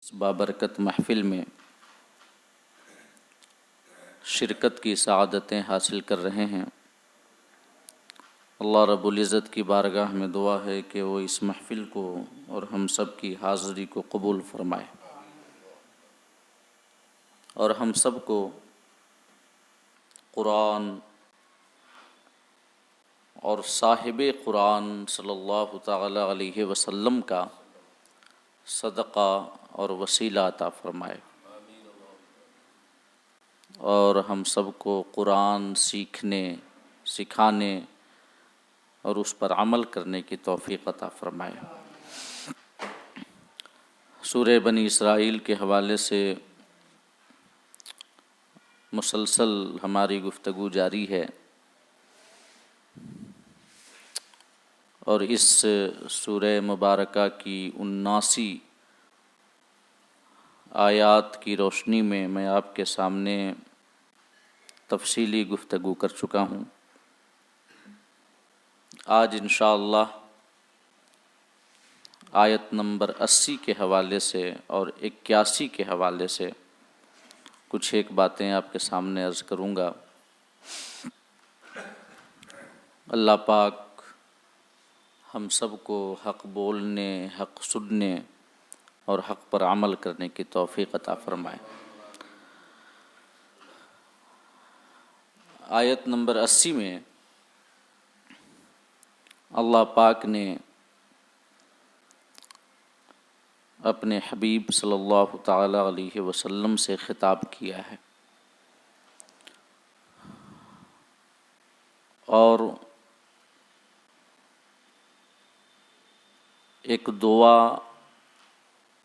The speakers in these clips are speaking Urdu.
اس بابرکت محفل میں شرکت کی سعادتیں حاصل کر رہے ہیں۔ اللہ رب العزت کی بارگاہ میں دعا ہے کہ وہ اس محفل کو اور ہم سب کی حاضری کو قبول فرمائے، اور ہم سب کو قرآن اور صاحب قرآن صلی اللہ تعالی علیہ وسلم کا صدقہ اور وسیلہ عطا فرمائے، اور ہم سب کو قرآن سیکھنے، سکھانے اور اس پر عمل کرنے کی توفیق عطا فرمائے۔ سورہ بنی اسرائیل کے حوالے سے مسلسل ہماری گفتگو جاری ہے، اور اس سورہ مبارکہ کی 79 آیات کی روشنی میں آپ کے سامنے تفصیلی گفتگو کر چکا ہوں۔ آج انشاءاللہ آیت نمبر 80 کے حوالے سے اور 81 کے حوالے سے کچھ ایک باتیں آپ کے سامنے عرض کروں گا۔ اللہ پاک ہم سب کو حق بولنے، حق سننے اور حق پر عمل کرنے کی توفیق عطا فرمائے۔ آیت نمبر 80 میں اللہ پاک نے اپنے حبیب صلی اللہ تعالی علیہ وسلم سے خطاب کیا ہے، اور ایک دعا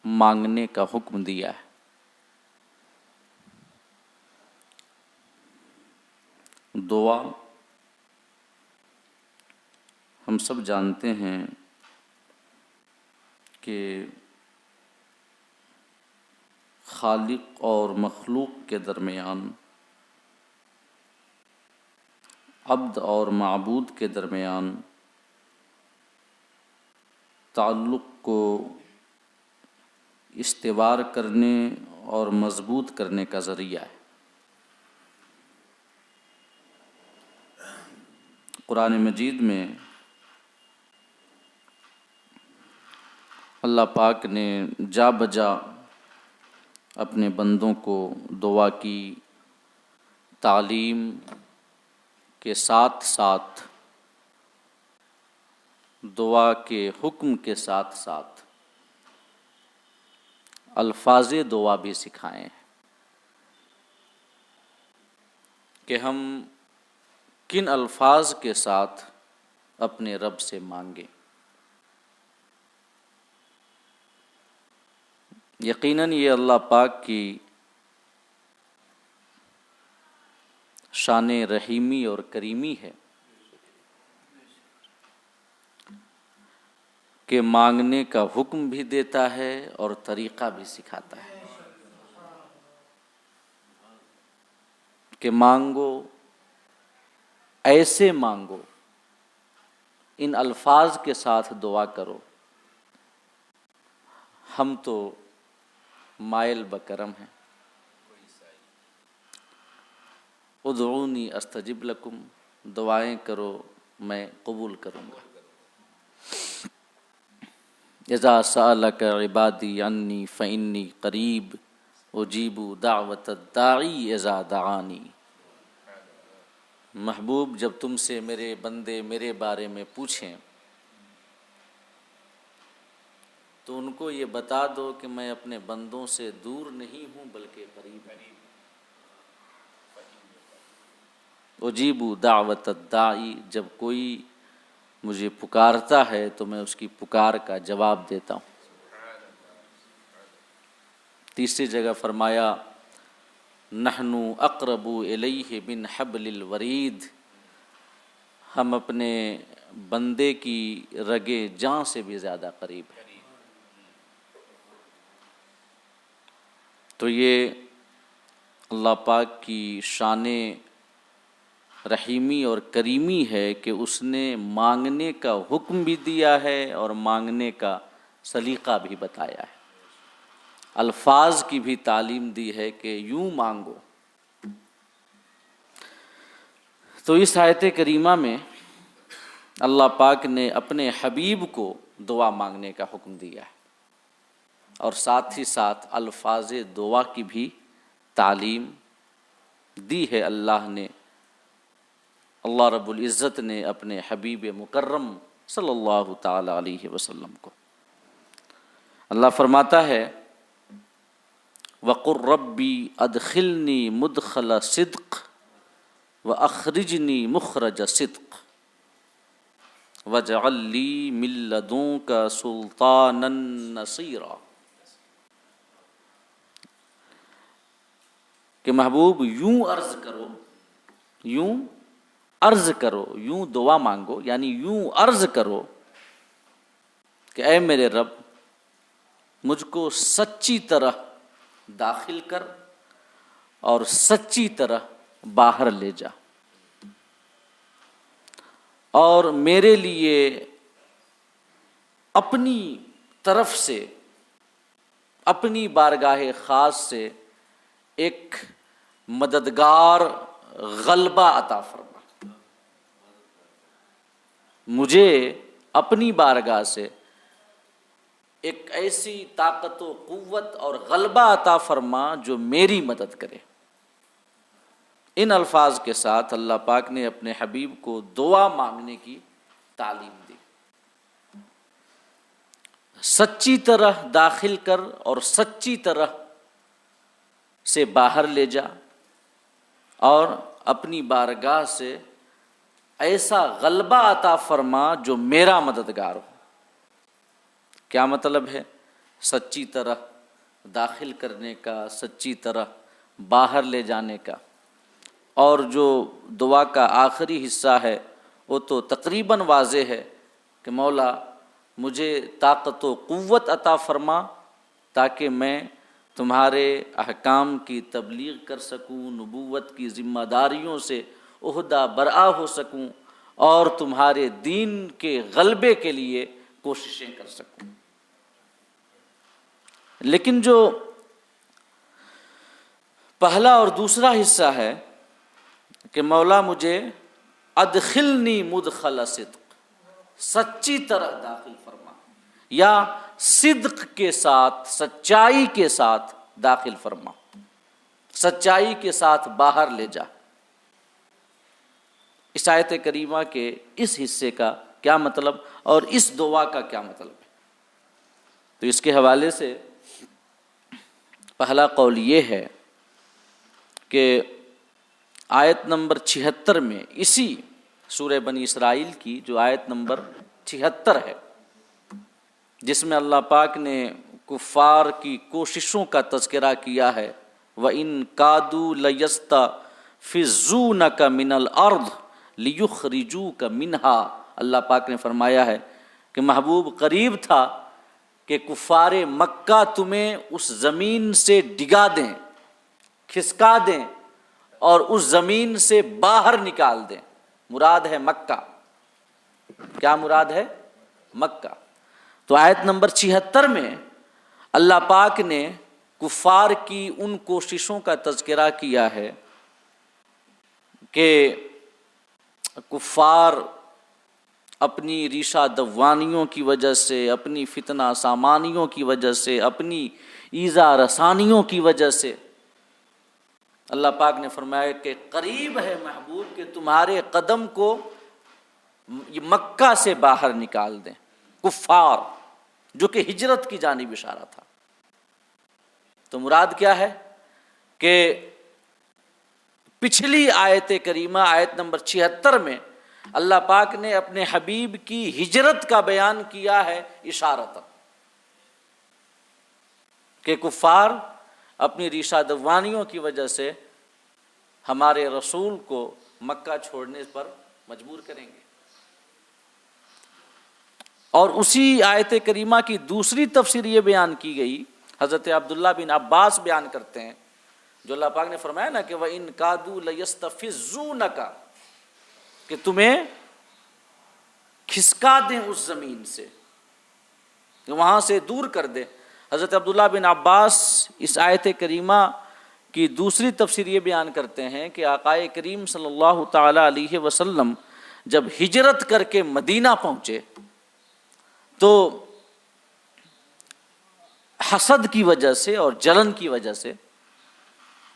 مانگنے کا حکم دیا ہے۔ دعا ہم سب جانتے ہیں کہ خالق اور مخلوق کے درمیان، عبد اور معبود کے درمیان تعلق کو استوار کرنے اور مضبوط کرنے کا ذریعہ ہے۔ قرآن مجید میں اللہ پاک نے جا بجا اپنے بندوں کو دعا کی تعلیم کے ساتھ ساتھ، دعا کے حکم کے ساتھ ساتھ الفاظ دعا بھی سکھائے ہیں کہ ہم کن الفاظ کے ساتھ اپنے رب سے مانگیں۔ یقیناً یہ اللہ پاک کی شان رحیمی اور کریمی ہے کہ مانگنے کا حکم بھی دیتا ہے اور طریقہ بھی سکھاتا ہے کہ مانگو، ایسے مانگو، ان الفاظ کے ساتھ دعا کرو۔ ہم تو مائل بکرم ہیں، ادعونی استجب لکم، دعائیں کرو میں قبول کروں گا۔ اذا سألک عبادی عنی فإنی قریب اجیب دعوت الداعی اذا دعانی۔ محبوب جب تم سے میرے بندے میرے بارے میں پوچھیں تو ان کو یہ بتا دو کہ میں اپنے بندوں سے دور نہیں ہوں بلکہ قریب ہوں۔ اجیب دعوت الداعی، جب کوئی مجھے پکارتا ہے تو میں اس کی پکار کا جواب دیتا ہوں۔ تیسری جگہ فرمایا نحن اقرب الیہ من حبل الورید، ہم اپنے بندے کی رگ جاں سے بھی زیادہ قریب ہیں۔ تو یہ اللہ پاک کی شان رحیمی اور کریمی ہے کہ اس نے مانگنے کا حکم بھی دیا ہے اور مانگنے کا سلیقہ بھی بتایا ہے۔ الفاظ کی بھی تعلیم دی ہے کہ یوں مانگو۔ تو اس آیت کریمہ میں اللہ پاک نے اپنے حبیب کو دعا مانگنے کا حکم دیا ہے، اور ساتھ ہی ساتھ الفاظ دعا کی بھی تعلیم دی ہے اللہ رب العزت نے اپنے حبیب مکرم صلی اللہ تعالی علیہ وسلم کو۔ اللہ فرماتا ہے وَقُلْ رَبِّ أَدْخِلْنِي مُدْخَلَ صِدْقٍ وَأَخْرِجْنِي مُخْرَجَ صِدْقٍ وَاجْعَلْ لِي مِن لَّدُنكَ سُلْطَانًا نَصِيرًا، کہ محبوب یوں عرض کرو، یوں دعا مانگو، یعنی یوں عرض کرو کہ اے میرے رب مجھ کو سچی طرح داخل کر اور سچی طرح باہر لے جا، اور میرے لیے اپنی طرف سے، اپنی بارگاہ خاص سے ایک مددگار غلبہ عطا فرما، مجھے اپنی بارگاہ سے ایک ایسی طاقت و قوت اور غلبہ عطا فرما جو میری مدد کرے۔ ان الفاظ کے ساتھ اللہ پاک نے اپنے حبیب کو دعا مانگنے کی تعلیم دی، سچی طرح داخل کر اور سچی طرح سے باہر لے جا، اور اپنی بارگاہ سے ایسا غلبہ عطا فرما جو میرا مددگار ہو۔ کیا مطلب ہے سچی طرح داخل کرنے کا، سچی طرح باہر لے جانے کا؟ اور جو دعا کا آخری حصہ ہے وہ تو تقریباً واضح ہے کہ مولا مجھے طاقت و قوت عطا فرما تاکہ میں تمہارے احکام کی تبلیغ کر سکوں، نبوت کی ذمہ داریوں سے عہدہ برآ ہو سکوں، اور تمہارے دین کے غلبے کے لیے کوششیں کر سکوں۔ لیکن جو پہلا اور دوسرا حصہ ہے کہ مولا مجھے ادخلنی مدخل صدق، سچی طرح داخل فرما، یا صدق کے ساتھ، سچائی کے ساتھ داخل فرما، سچائی کے ساتھ باہر لے جا۔ اس آیت کریمہ کے اس حصے کا کیا مطلب اور اس دعا کا کیا مطلب ہے؟ تو اس کے حوالے سے پہلا قول یہ ہے کہ آیت نمبر 76 میں، اسی سورہ بنی اسرائیل کی جو آیت نمبر 76 ہے، جس میں اللہ پاک نے کفار کی کوششوں کا تذکرہ کیا ہے، وَإِن كَادُوا لَيَسْتَفِزُّونَكَ مِنَ الْأَرْضِ لِيُخْرِجُوكَ مِنْهَا، اللہ پاک نے فرمایا ہے کہ محبوب قریب تھا کہ کفار مکہ تمہیں اس زمین سے ڈگا دیں، کھسکا دیں اور اس زمین سے باہر نکال دیں۔ مراد ہے مکہ۔ کیا مراد ہے؟ مکہ۔ تو آیت نمبر 76 میں اللہ پاک نے کفار کی ان کوششوں کا تذکرہ کیا ہے کہ کفار اپنی ریشہ دوانیوں کی وجہ سے، اپنی فتنہ سامانیوں کی وجہ سے، اپنی ایذا رسانیوں کی وجہ سے، اللہ پاک نے فرمایا کہ قریب ہے محبوب کہ تمہارے قدم کو مکہ سے باہر نکال دیں۔ کفار جو کہ ہجرت کی جانب اشارہ تھا۔ تو مراد کیا ہے کہ پچھلی آیت کریمہ آیت نمبر 76 میں اللہ پاک نے اپنے حبیب کی ہجرت کا بیان کیا ہے اشارۃ، کہ کفار اپنی ریشہ دوانیوں کی وجہ سے ہمارے رسول کو مکہ چھوڑنے پر مجبور کریں گے۔ اور اسی آیت کریمہ کی دوسری تفسیر یہ بیان کی گئی، حضرت عبداللہ بن عباس بیان کرتے ہیں، جو اللہ پاک نے فرمایا نا کہ وَإِن كَادُوا لَيَسْتَفِزُّونَكَ، کہ تمہیں کھسکا دیں اس زمین سے، وہاں سے دور کر دیں۔ حضرت عبداللہ بن عباس اس آیت کریمہ کی دوسری تفسیر یہ بیان کرتے ہیں کہ آقائے کریم صلی اللہ تعالی علیہ وسلم جب ہجرت کر کے مدینہ پہنچے تو حسد کی وجہ سے اور جلن کی وجہ سے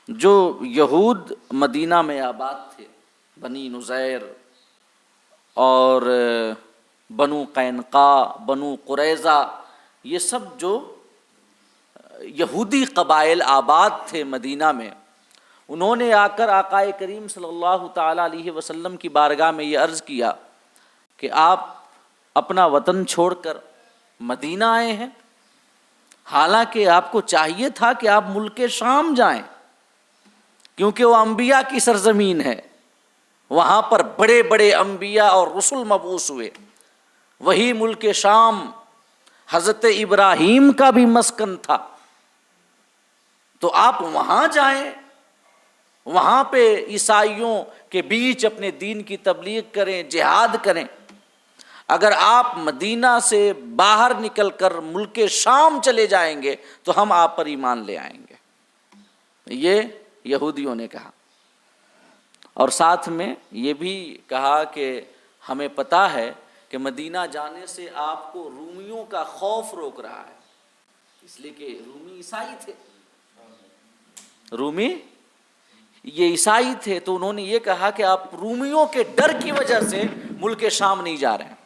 جو یہود مدینہ میں آباد تھے، بنی نذیر اور بنو قینقاع، بنو قریظہ، یہ سب جو یہودی قبائل آباد تھے مدینہ میں، انہوں نے آ کر آقائے کریم صلی اللہ تعالی علیہ وسلم کی بارگاہ میں یہ عرض کیا کہ آپ اپنا وطن چھوڑ کر مدینہ آئے ہیں، حالانکہ آپ کو چاہیے تھا کہ آپ ملک شام جائیں، کیونکہ وہ انبیاء کی سرزمین ہے، وہاں پر بڑے بڑے انبیاء اور رسول مبعوث ہوئے، وہی ملک شام حضرت ابراہیم کا بھی مسکن تھا، تو آپ وہاں جائیں، وہاں پہ عیسائیوں کے بیچ اپنے دین کی تبلیغ کریں، جہاد کریں۔ اگر آپ مدینہ سے باہر نکل کر ملک شام چلے جائیں گے تو ہم آپ پر ایمان لے آئیں گے، یہ یہودیوں نے کہا۔ اور ساتھ میں یہ بھی کہا کہ ہمیں پتہ ہے کہ مدینہ جانے سے آپ کو رومیوں کا خوف روک رہا ہے، اس لیے کہ رومی عیسائی تھے، رومی یہ عیسائی تھے، تو انہوں نے یہ کہا کہ آپ رومیوں کے ڈر کی وجہ سے ملک شام نہیں جا رہے ہیں،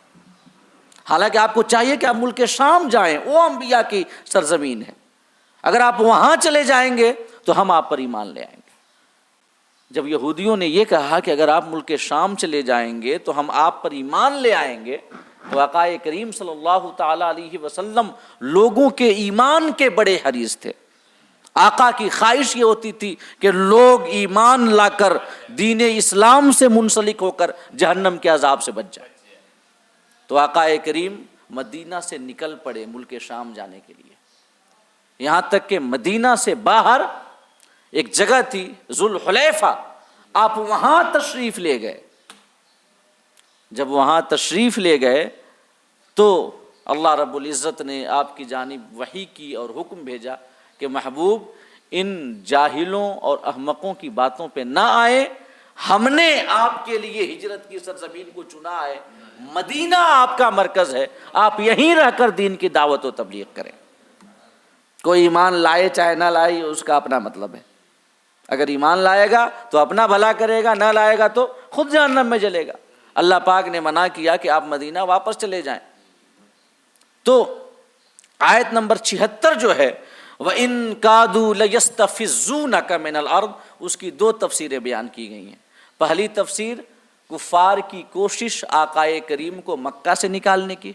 حالانکہ آپ کو چاہیے کہ آپ ملک شام جائیں، وہ انبیاء کی سرزمین ہے، اگر آپ وہاں چلے جائیں گے تو ہم آپ پر ایمان لے آئیں گے۔ جب یہودیوں نے یہ کہا کہ اگر آپ ملک شام چلے جائیں گے تو ہم آپ پر ایمان لے آئیں گے، تو آقا کریم صلی اللہ تعالی علیہ وسلم لوگوں کے ایمان کے بڑے حریص تھے۔ آقا کی خواہش یہ ہوتی تھی کہ لوگ ایمان لا کر دین اسلام سے منسلک ہو کر جہنم کے عذاب سے بچ جائیں، تو آقا کریم مدینہ سے نکل پڑے ملک شام جانے کے لیے، یہاں تک کہ مدینہ سے باہر ایک جگہ تھی ذوالحلیفہ، آپ وہاں تشریف لے گئے۔ جب وہاں تشریف لے گئے تو اللہ رب العزت نے آپ کی جانب وحی کی اور حکم بھیجا کہ محبوب ان جاہلوں اور احمقوں کی باتوں پہ نہ آئے، ہم نے آپ کے لیے ہجرت کی سرزمین کو چنا ہے، مدینہ آپ کا مرکز ہے، آپ یہیں رہ کر دین کی دعوت و تبلیغ کریں۔ کوئی ایمان لائے چاہے نہ لائے، اس کا اپنا مطلب ہے، اگر ایمان لائے گا تو اپنا بھلا کرے گا، نہ لائے گا تو خود جہنم میں جلے گا۔ اللہ پاک نے منع کیا کہ آپ مدینہ واپس چلے جائیں۔ تو آیت نمبر 76 جو ہے وَإِن كَادُوا لَيَسْتَفِزُّونَكَ مِنَ الْأَرْضِ، اس کی دو تفسیریں بیان کی گئی ہیں۔ پہلی تفسیر کفار کی کوشش آقائے کریم کو مکہ سے نکالنے کی،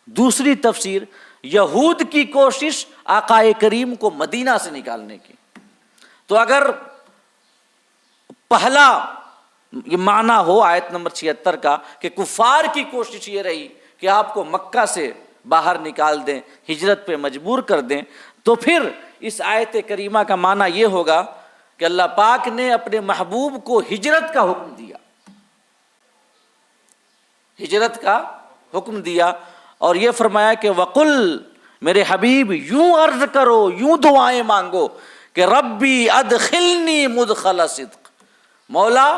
دوسری تفسیر یہود کی کوشش آقائے کریم کو مدینہ سے نکالنے کی۔ تو اگر پہلا یہ معنی ہو آیت نمبر 76 کا کہ کفار کی کوشش یہ رہی کہ آپ کو مکہ سے باہر نکال دیں، ہجرت پہ مجبور کر دیں، تو پھر اس آیت کریمہ کا معنی یہ ہوگا کہ اللہ پاک نے اپنے محبوب کو ہجرت کا حکم دیا، ہجرت کا حکم دیا، اور یہ فرمایا کہ وَقُلْ، میرے حبیب یوں عرض کرو، یوں دعائیں مانگو کہ ربی ادخلنی مدخل صدق، مولا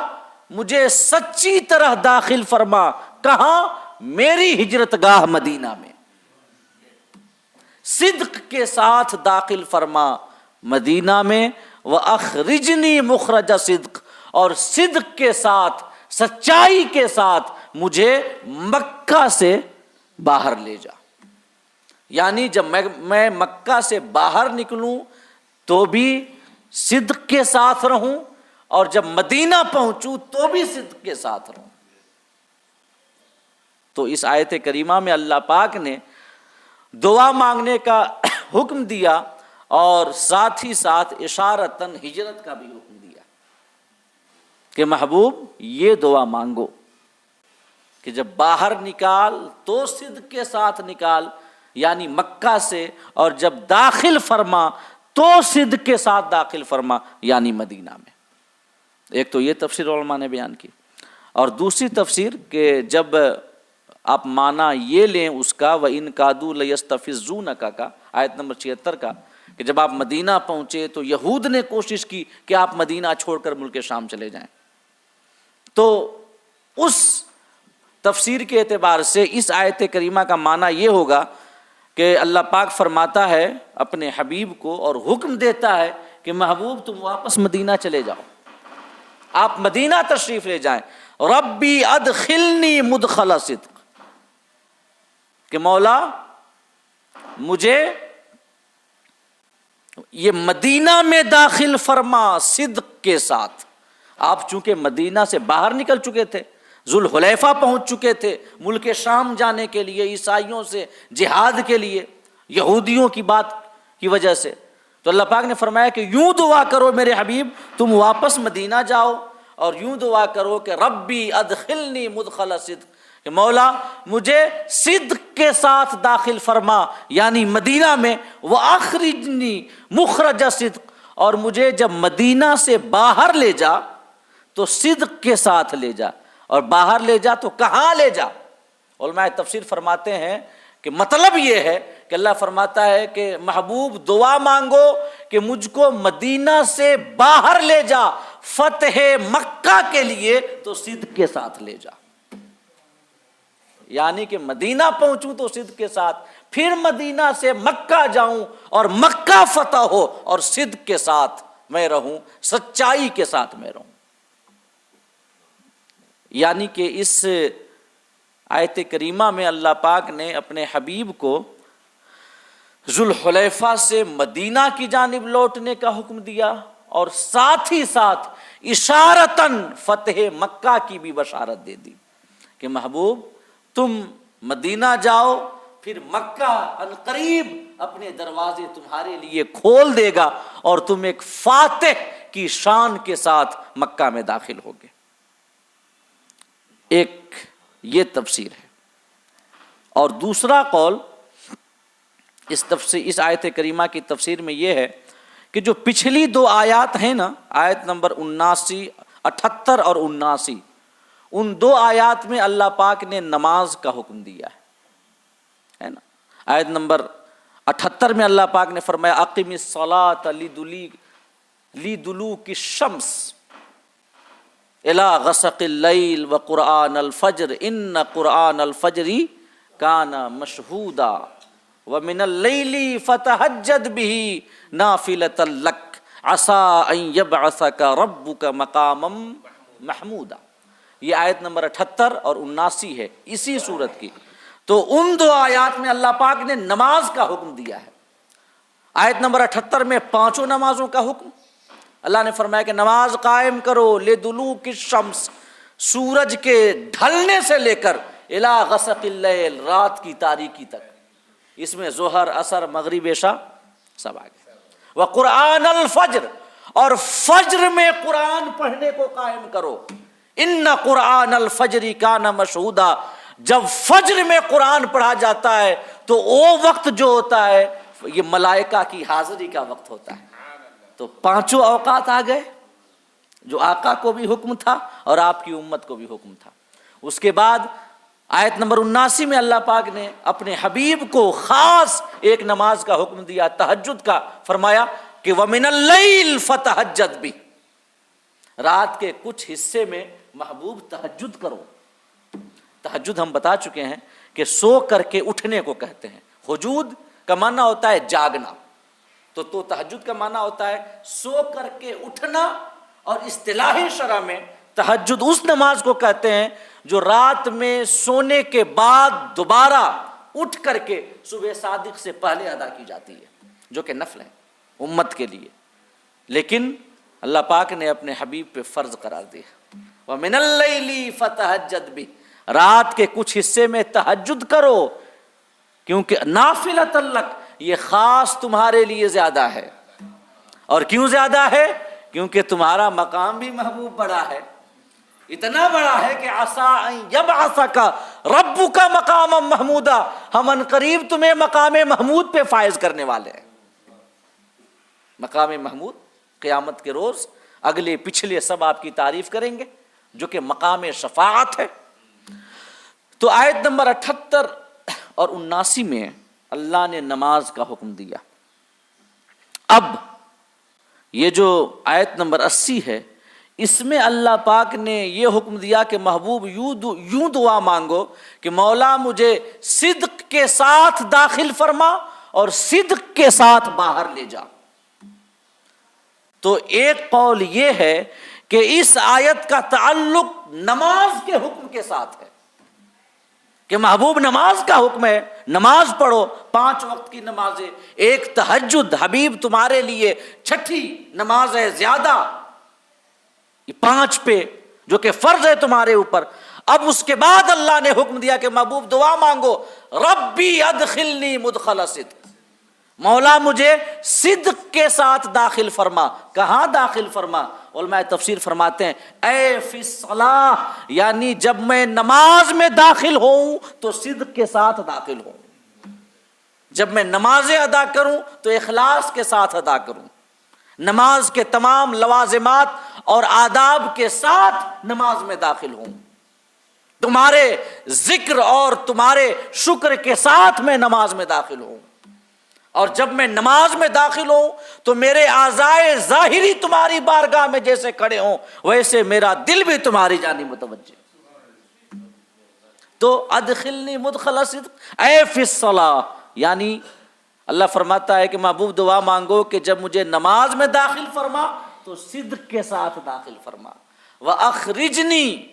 مجھے سچی طرح داخل فرما، کہاں؟ میری ہجرت گاہ مدینہ میں، صدق کے ساتھ داخل فرما مدینہ میں، وَأَخْرِجْنِي مُخْرَجَ صِدْق، اور صدق کے ساتھ، سچائی کے ساتھ مجھے مکہ سے باہر لے جا۔ یعنی جب میں مکہ سے باہر نکلوں تو بھی صدق کے ساتھ رہوں، اور جب مدینہ پہنچوں تو بھی صدق کے ساتھ رہوں۔ تو اس آیت کریمہ میں اللہ پاک نے دعا مانگنے کا حکم دیا اور ساتھ ہی ساتھ اشارتاً ہجرت کا بھی حکم دیا کہ محبوب یہ دعا مانگو کہ جب باہر نکال تو صدق کے ساتھ نکال، یعنی مکہ سے، اور جب داخل فرما تو صدق کے ساتھ داخل فرما، یعنی مدینہ میں۔ ایک تو یہ تفسیر علماء نے بیان کی، اور دوسری تفسیر کہ جب آپ معنی یہ لیں اس کا وَإِن كَادُوا لَيَسْتَفِزُّونَكَ کا، آیت نمبر 76 کا، کہ جب آپ مدینہ پہنچے تو یہود نے کوشش کی کہ آپ مدینہ چھوڑ کر ملک شام چلے جائیں. تو اس تفسیر کے اعتبار سے اس آیت کریمہ کا معنی یہ ہوگا کہ اللہ پاک فرماتا ہے اپنے حبیب کو اور حکم دیتا ہے کہ محبوب تم واپس مدینہ چلے جاؤ، آپ مدینہ تشریف لے جائیں. ربی ادخلنی مدخل صدق، کہ مولا مجھے یہ مدینہ میں داخل فرما صدق کے ساتھ. آپ چونکہ مدینہ سے باہر نکل چکے تھے، ذوالحلیفہ پہنچ چکے تھے ملک شام جانے کے لیے، عیسائیوں سے جہاد کے لیے، یہودیوں کی بات کی وجہ سے. تو اللہ پاک نے فرمایا کہ یوں دعا کرو میرے حبیب، تم واپس مدینہ جاؤ اور یوں دعا کرو کہ ربی ادخلنی مدخل صدق، کہ مولا مجھے صدق کے ساتھ داخل فرما، یعنی مدینہ میں، وَأَخْرِجْنِي مُخْرَجَ صدق، اور مجھے جب مدینہ سے باہر لے جا تو صدق کے ساتھ لے جا، اور باہر لے جا تو کہاں لے جا. علماء تفسیر فرماتے ہیں کہ مطلب یہ ہے کہ اللہ فرماتا ہے کہ محبوب دعا مانگو کہ مجھ کو مدینہ سے باہر لے جا فتح مکہ کے لیے، تو صدق کے ساتھ لے جا. یعنی کہ مدینہ پہنچوں تو صدق کے ساتھ، پھر مدینہ سے مکہ جاؤں اور مکہ فتح ہو اور صدق کے ساتھ میں رہوں، سچائی کے ساتھ میں رہوں. یعنی کہ اس آیت کریمہ میں اللہ پاک نے اپنے حبیب کو ذوالحلیفہ سے مدینہ کی جانب لوٹنے کا حکم دیا، اور ساتھ ہی ساتھ اشارتاً فتح مکہ کی بھی بشارت دے دی کہ محبوب تم مدینہ جاؤ، پھر مکہ عنقریب اپنے دروازے تمہارے لیے کھول دے گا اور تم ایک فاتح کی شان کے ساتھ مکہ میں داخل ہوگے. ایک یہ تفسیر ہے. اور دوسرا قول اس آیت کریمہ کی تفسیر میں یہ ہے کہ جو پچھلی دو آیات ہیں نا، آیت نمبر 78 اور 79، ان دو آیات میں اللہ پاک نے نماز کا حکم دیا ہے نا. آیت نمبر 78 میں اللہ پاک نے فرمایا اقم الصلاۃ لدلوک الشمس الی غسق اللیل وقرآن الفجر ان قرآن الفجر کان مشہودا ومن اللیل فتہجد بہ نافلۃ لک عسیٰ ان یبعثک ربک مقاما محمودا. یہ آیت نمبر 78 اور 79 ہے اسی صورت کی. تو ان دو آیات میں اللہ پاک نے نماز کا حکم دیا ہے. آیت نمبر 78 میں 5 نمازوں کا حکم. اللہ نے فرمایا کہ نماز قائم کرو لدلوک الشمس، سورج کے ڈھلنے سے لے کر الی غسق اللیل، رات کی تاریکی تک. اس میں ظہر، عصر، مغرب، عشاء سب آ گئے. وقرآن الفجر، اور فجر میں قرآن پڑھنے کو قائم کرو. ان قرآن الفجر کان مشہودا، جب فجر میں قرآن پڑھا جاتا ہے تو وہ وقت جو ہوتا ہے یہ ملائکہ کی حاضری کا وقت ہوتا ہے. تو 5 اوقات آ گئے جو آقا کو بھی حکم تھا اور آپ کی امت کو بھی حکم تھا. اس کے بعد آیت نمبر 79 میں اللہ پاک نے اپنے حبیب کو خاص ایک نماز کا حکم دیا، تہجد کا. فرمایا کہ وَمِنَ اللَّيْلِ فَتَہَجَّدْ بِهِ، رات کے کچھ حصے میں محبوب تہجد کرو. تہجد ہم بتا چکے ہیں کہ سو کر کے اٹھنے کو کہتے ہیں. حجود کا معنی ہوتا ہے جاگنا، تو تہجد کا معنی ہوتا ہے سو کر کے اٹھنا. اور اصطلاحی شرع میں تہجد اس نماز کو کہتے ہیں جو رات میں سونے کے بعد دوبارہ اٹھ کر کے صبح صادق سے پہلے ادا کی جاتی ہے، جو کہ نفل ہے امت کے لیے، لیکن اللہ پاک نے اپنے حبیب پہ فرض قرار دیا. وَمِنَ اللَّيْلِ فَتَہَجَّدْ بِهِ، رات کے کچھ حصے میں تہجد کرو، کیونکہ نافلۃ لک، یہ خاص تمہارے لیے زیادہ ہے. اور کیوں زیادہ ہے؟ کیونکہ تمہارا مقام بھی محبوب بڑا ہے، اتنا بڑا ہے کہ عسیٰ ان یبعثک ربک مقاما محمودا، ہم عنقریب تمہیں مقام محمود پہ فائز کرنے والے ہیں. مقام محمود قیامت کے روز اگلے پچھلے سب آپ کی تعریف کریں گے، جو کہ مقام شفاعت ہے. تو آیت نمبر 78 اور 79 میں اللہ نے نماز کا حکم دیا. اب یہ جو آیت نمبر 80 ہے اس میں اللہ پاک نے یہ حکم دیا کہ محبوب یوں دعا مانگو کہ مولا مجھے صدق کے ساتھ داخل فرما اور صدق کے ساتھ باہر لے جا. تو ایک قول یہ ہے کہ اس آیت کا تعلق نماز کے حکم کے ساتھ ہے کہ محبوب نماز کا حکم ہے، نماز پڑھو 5 وقت کی نمازیں، ایک تہجد حبیب تمہارے لیے 6ٹھی نماز ہے زیادہ، یہ 5 پہ جو کہ فرض ہے تمہارے اوپر. اب اس کے بعد اللہ نے حکم دیا کہ محبوب دعا مانگو ربی ادخلنی مدخل صدق، مولا مجھے صدق کے ساتھ داخل فرما. کہاں داخل فرما؟ علماء تفسیر فرماتے ہیں اے فی الصلاۃ، یعنی جب میں نماز میں داخل ہوں تو صدق کے ساتھ داخل ہوں، جب میں نمازیں ادا کروں تو اخلاص کے ساتھ ادا کروں، نماز کے تمام لوازمات اور آداب کے ساتھ نماز میں داخل ہوں، تمہارے ذکر اور تمہارے شکر کے ساتھ میں نماز میں داخل ہوں. اور جب میں نماز میں داخل ہوں تو میرے اعضائے ظاہری تمہاری بارگاہ میں جیسے کھڑے ہوں ویسے میرا دل بھی تمہاری جانب متوجہ. تو ادخلنی مدخل صدق اے فی الصلاۃ، یعنی اللہ فرماتا ہے کہ محبوب دعا مانگو کہ جب مجھے نماز میں داخل فرما تو صدق کے ساتھ داخل فرما، وَأَخْرِجْنِي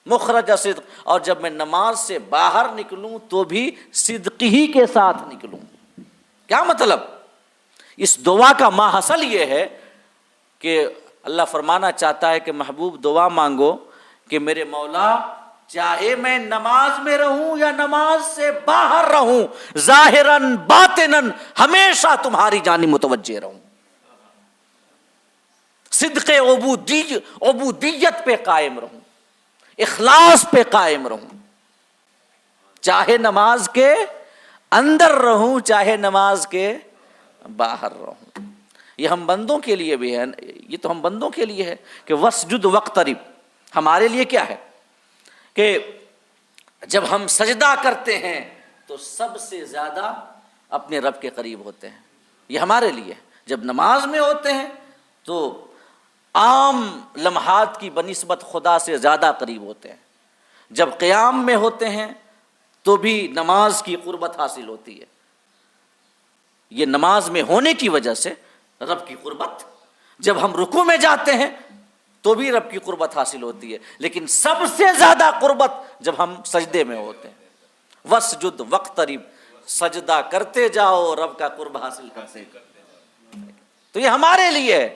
مخرج صدق، اور جب میں نماز سے باہر نکلوں تو بھی صدق ہی کے ساتھ نکلوں. کیا مطلب؟ اس دعا کا ماحصل یہ ہے کہ اللہ فرمانا چاہتا ہے کہ محبوب دعا مانگو کہ میرے مولا چاہے میں نماز میں رہوں یا نماز سے باہر رہوں، ظاہراً باطناً ہمیشہ تمہاری جانب متوجہ رہوں، صدق عبودیت پہ قائم رہوں، اخلاص پہ قائم رہوں، چاہے نماز کے اندر رہوں چاہے نماز کے باہر رہوں. یہ ہم بندوں کے لیے بھی ہے، یہ تو ہم بندوں کے لیے ہے کہ وسجد واقترب. ہمارے لیے کیا ہے کہ جب ہم سجدہ کرتے ہیں تو سب سے زیادہ اپنے رب کے قریب ہوتے ہیں، یہ ہمارے لیے. جب نماز میں ہوتے ہیں تو عام لمحات کی بنسبت خدا سے زیادہ قریب ہوتے ہیں، جب قیام میں ہوتے ہیں تو بھی نماز کی قربت حاصل ہوتی ہے. یہ نماز میں ہونے کی وجہ سے رب کی قربت، جب ہم رکوع میں جاتے ہیں تو بھی رب کی قربت حاصل ہوتی ہے، لیکن سب سے زیادہ قربت جب ہم سجدے میں ہوتے ہیں. وسجد واقترب، سجدہ کرتے جاؤ رب کا قرب حاصل کرتے جاؤ. تو یہ ہمارے لیے ہے،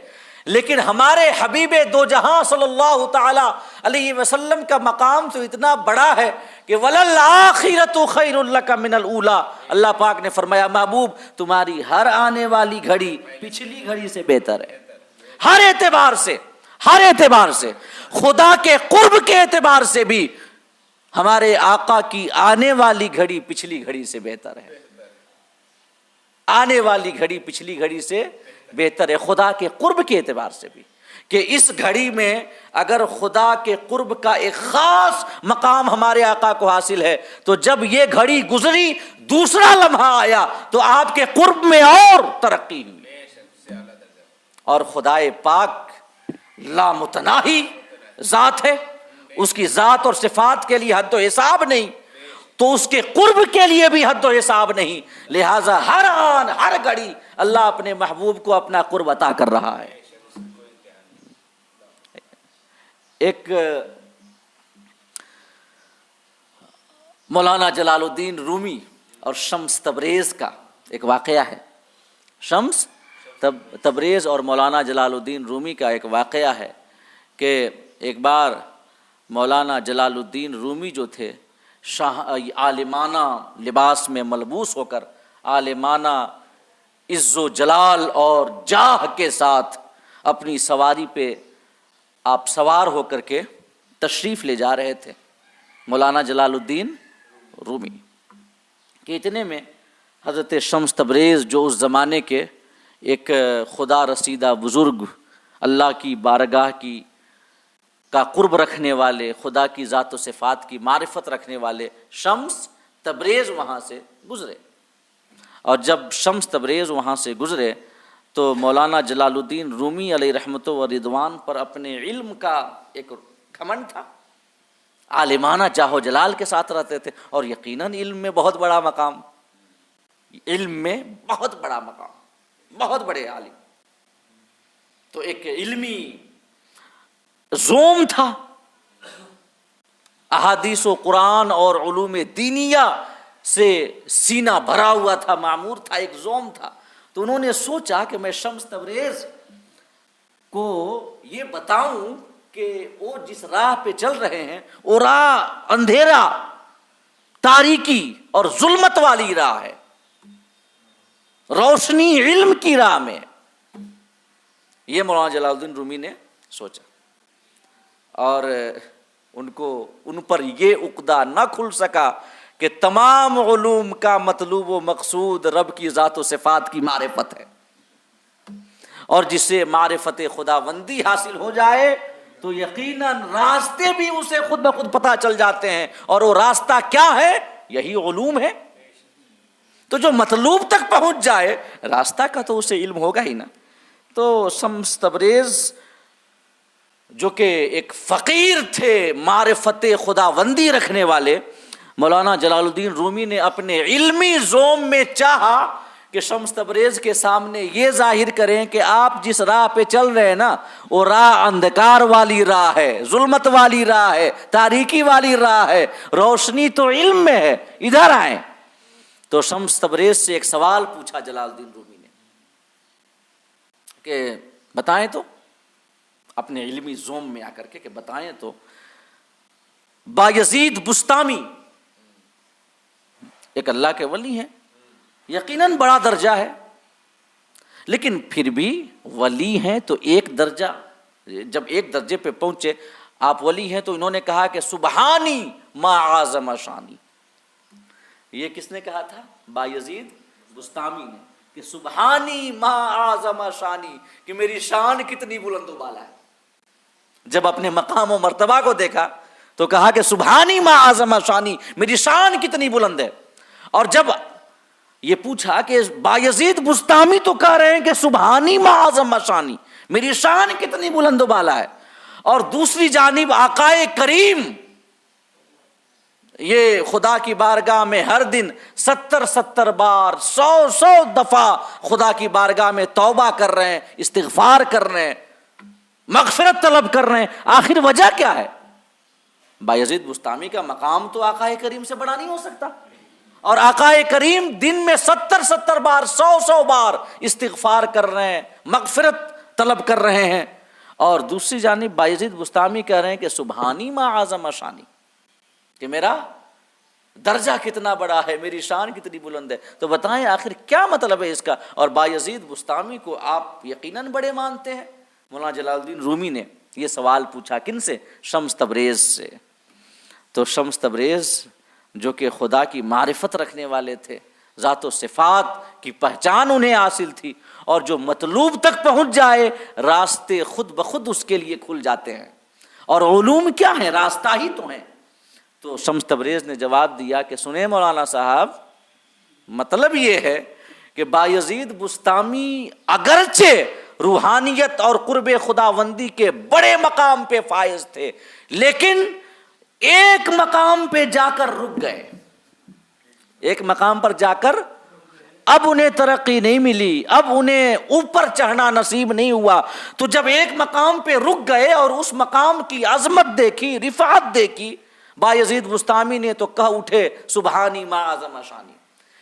لیکن ہمارے حبیب دو جہاں صلی اللہ تعالی علیہ وسلم کا مقام تو اتنا بڑا ہے کہ وَلَلْآخِرَةُ خَيْرٌ لَكَ مِنَ الْأُولَىٰ. اللہ پاک نے فرمایا محبوب تمہاری ہر آنے والی گھڑی پچھلی گھڑی سے بہتر ہے، ہر اعتبار سے، ہر اعتبار سے. خدا کے قرب کے اعتبار سے بھی ہمارے آقا کی آنے والی گھڑی پچھلی گھڑی سے بہتر ہے، آنے والی گھڑی پچھلی گھڑی سے بہتر ہے. خدا کے قرب کے اعتبار سے بھی کہ اس گھڑی میں اگر خدا کے قرب کا ایک خاص مقام ہمارے آقا کو حاصل ہے تو جب یہ گھڑی گزری دوسرا لمحہ آیا تو آپ کے قرب میں اور ترقی ہوئی. اور خدائے پاک لامتناہی ذات ہے، اس کی ذات اور صفات کے لیے حد و حساب نہیں، تو اس کے قرب کے لیے بھی حد و حساب نہیں. لہٰذا ہر آن ہر گھڑی اللہ اپنے محبوب کو اپنا قرب عطا کر رہا ہے. ایک مولانا جلال الدین رومی اور شمس تبریز کا ایک واقعہ ہے. شمس تبریز اور مولانا جلال الدین رومی کا ایک واقعہ ہے کہ ایک بار مولانا جلال الدین رومی جو تھے عالمانہ لباس میں ملبوس ہو کر، عالمانہ عز و جلال اور جاہ کے ساتھ اپنی سواری پہ آپ سوار ہو کر کے تشریف لے جا رہے تھے. مولانا جلال الدین رومی کہ اتنے میں حضرت شمس تبریز جو اس زمانے کے ایک خدا رسیدہ بزرگ، اللہ کی بارگاہ کی کا قرب رکھنے والے، خدا کی ذات و صفات کی معرفت رکھنے والے شمس تبریز وہاں سے گزرے. اور جب شمس تبریز وہاں سے گزرے تو مولانا جلال الدین رومی علیہ رحمت و رضوان پر اپنے علم کا ایک گھمنڈ تھا. عالمانہ جاہ و جلال کے ساتھ رہتے تھے، اور یقیناً علم میں بہت بڑا مقام، علم میں بہت بڑا مقام، بہت بڑے عالم. تو ایک علمی زوم تھا، احادیث و قرآن اور علوم دینیہ سے سینہ بھرا ہوا تھا، معمور تھا، ایک زوم تھا. تو انہوں نے سوچا کہ میں شمس تبریز کو یہ بتاؤں کہ وہ جس راہ پہ چل رہے ہیں وہ راہ اندھیرا، تاریکی اور ظلمت والی راہ ہے، روشنی علم کی راہ میں. یہ مولانا جلال الدین رومی نے سوچا، اور ان پر یہ عقدہ نہ کھل سکا کہ تمام علوم کا مطلوب و مقصود رب کی ذات و صفات کی معرفت ہے، اور جسے معرفت خداوندی حاصل ہو جائے تو یقیناً راستے بھی اسے خود بخود پتہ چل جاتے ہیں. اور وہ راستہ کیا ہے؟ یہی علوم ہے. تو جو مطلوب تک پہنچ جائے راستہ کا تو اسے علم ہوگا ہی نا. تو شمس تبریز جو کہ ایک فقیر تھے معرفت خداوندی رکھنے والے، مولانا جلال الدین رومی نے اپنے علمی زوم میں چاہا کہ شمس تبریز کے سامنے یہ ظاہر کریں کہ آپ جس راہ پہ چل رہے ہیں نا وہ راہ اندھکار والی راہ ہے، ظلمت والی راہ ہے، تاریکی والی راہ ہے، روشنی تو علم میں ہے، ادھر آئیں. تو شمس تبریز سے ایک سوال پوچھا جلال الدین رومی نے کہ بتائیں تو، اپنے علمی زوم میں آ کر کے کہ بتائیں تو. بایزید بستامی ایک اللہ کے ولی ہیں، یقیناً بڑا درجہ ہے، لیکن پھر بھی ولی ہیں تو ایک درجہ، جب ایک درجے پہ پہنچے آپ ولی ہیں تو انہوں نے کہا کہ سبحانی ما اعظم شانی. یہ کس نے کہا تھا؟ بایزید بستامی نے، کہ سبحانی ما اعظم شانی، کہ میری شان کتنی بلند و بالا ہے. جب اپنے مقام و مرتبہ کو دیکھا تو کہا کہ سبحانی ما اعظم شانی، میری شان کتنی بلند ہے. اور جب یہ پوچھا کہ بایزید بستامی تو کہہ رہے ہیں کہ سبحانی ما اعظم شانی، میری شان کتنی بلند و بالا ہے، اور دوسری جانب آقائے کریم یہ خدا کی بارگاہ میں ہر دن 70 بار 100 دفعہ خدا کی بارگاہ میں توبہ کر رہے ہیں، استغفار کر رہے ہیں، مغفرت طلب کر رہے ہیں. آخر وجہ کیا ہے؟ بایزید بستامی کا مقام تو آقائے کریم سے بڑا نہیں ہو سکتا، اور آقائے کریم دن میں 70 بار 100 بار استغفار کر رہے ہیں، مغفرت طلب کر رہے ہیں. اور دوسری جانب بایزید بستامی کہہ رہے ہیں کہ سبحانی ما اعظم شانی، کہ میرا درجہ کتنا بڑا ہے، میری شان کتنی بلند ہے. تو بتائیں آخر کیا مطلب ہے اس کا؟ اور بایزید بستامی کو آپ یقیناً بڑے مانتے ہیں. مولانا جلال الدین رومی نے یہ سوال پوچھا کن سے؟ شمس تبریز سے. تو شمس تبریز جو کہ خدا کی معرفت رکھنے والے تھے، ذات و صفات کی پہچان انہیں حاصل تھی، اور جو مطلوب تک پہنچ جائے راستے خود بخود اس کے لیے کھل جاتے ہیں. اور علوم کیا ہیں؟ راستہ ہی تو ہیں. تو شمس تبریز نے جواب دیا کہ سنیں مولانا صاحب، مطلب یہ ہے کہ بایزید بستامی اگرچہ روحانیت اور قرب خداوندی کے بڑے مقام پہ فائز تھے، لیکن ایک مقام پہ جا کر رک گئے. ایک مقام پر جا کر اب انہیں ترقی نہیں ملی، اب انہیں اوپر چڑھنا نصیب نہیں ہوا. تو جب ایک مقام پہ رک گئے اور اس مقام کی عظمت دیکھی، رفعت دیکھی بایزید بستامی نے، تو کہہ اٹھے سبحانی ما اعظم شانی.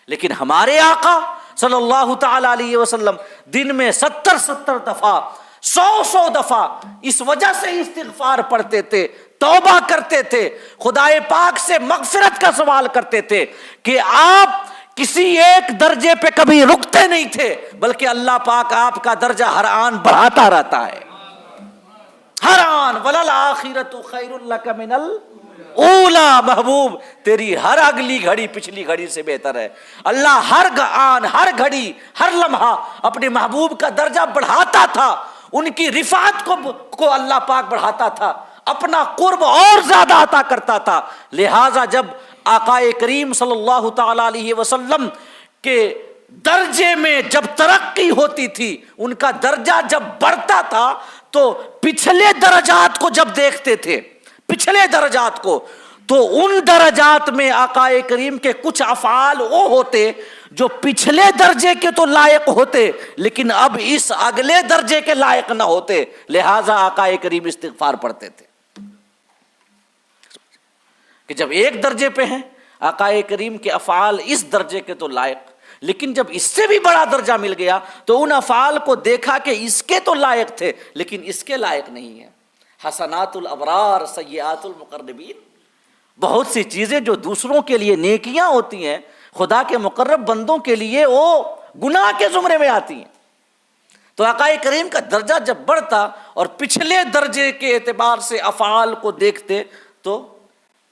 لیکن ہمارے آقا صلی اللہ تعالی علیہ وسلم دن میں 70 دفعہ 100 دفعہ اس وجہ سے استغفار پڑھتے تھے، توبہ کرتے تھے، خدائے پاک سے مغفرت کا سوال کرتے تھے کہ آپ کسی ایک درجے پہ کبھی رکتے نہیں تھے، بلکہ اللہ پاک آپ کا درجہ ہر آن بڑھاتا رہتا ہے. ہر آن وَلَلْآخِرَةُ خَيْرٌ لَكَ مِنَ الْأُولَى، محبوب تیری ہر اگلی گھڑی پچھلی گھڑی سے بہتر ہے. اللہ ہر آن، ہر گھڑی، ہر لمحہ اپنے محبوب کا درجہ بڑھاتا تھا، ان کی رفعت کو اللہ پاک بڑھاتا تھا. اپنا قرب اور زیادہ عطا کرتا تھا. لہذا جب آقا کریم صلی اللہ تعالی علیہ وسلم کے درجے میں جب ترقی ہوتی تھی، ان کا درجہ جب بڑھتا تھا، تو پچھلے درجات کو جب دیکھتے تھے، پچھلے درجات کو، تو ان درجات میں آقا کریم کے کچھ افعال وہ ہوتے جو پچھلے درجے کے تو لائق ہوتے لیکن اب اس اگلے درجے کے لائق نہ ہوتے. لہذا آقا کریم استغفار پڑھتے تھے کہ جب ایک درجے پہ ہیں آقا کریم کے افعال اس درجے کے تو لائق، لیکن جب اس سے بھی بڑا درجہ مل گیا تو ان افعال کو دیکھا کہ اس کے تو لائق تھے لیکن اس کے لائق نہیں ہیں. حسنات الابرار سیئات المقربین، بہت سی چیزیں جو دوسروں کے لیے نیکیاں ہوتی ہیں خدا کے مقرب بندوں کے لیے وہ گناہ کے زمرے میں آتی ہیں. تو آقا کریم کا درجہ جب بڑھتا اور پچھلے درجے کے اعتبار سے افعال کو دیکھتے تو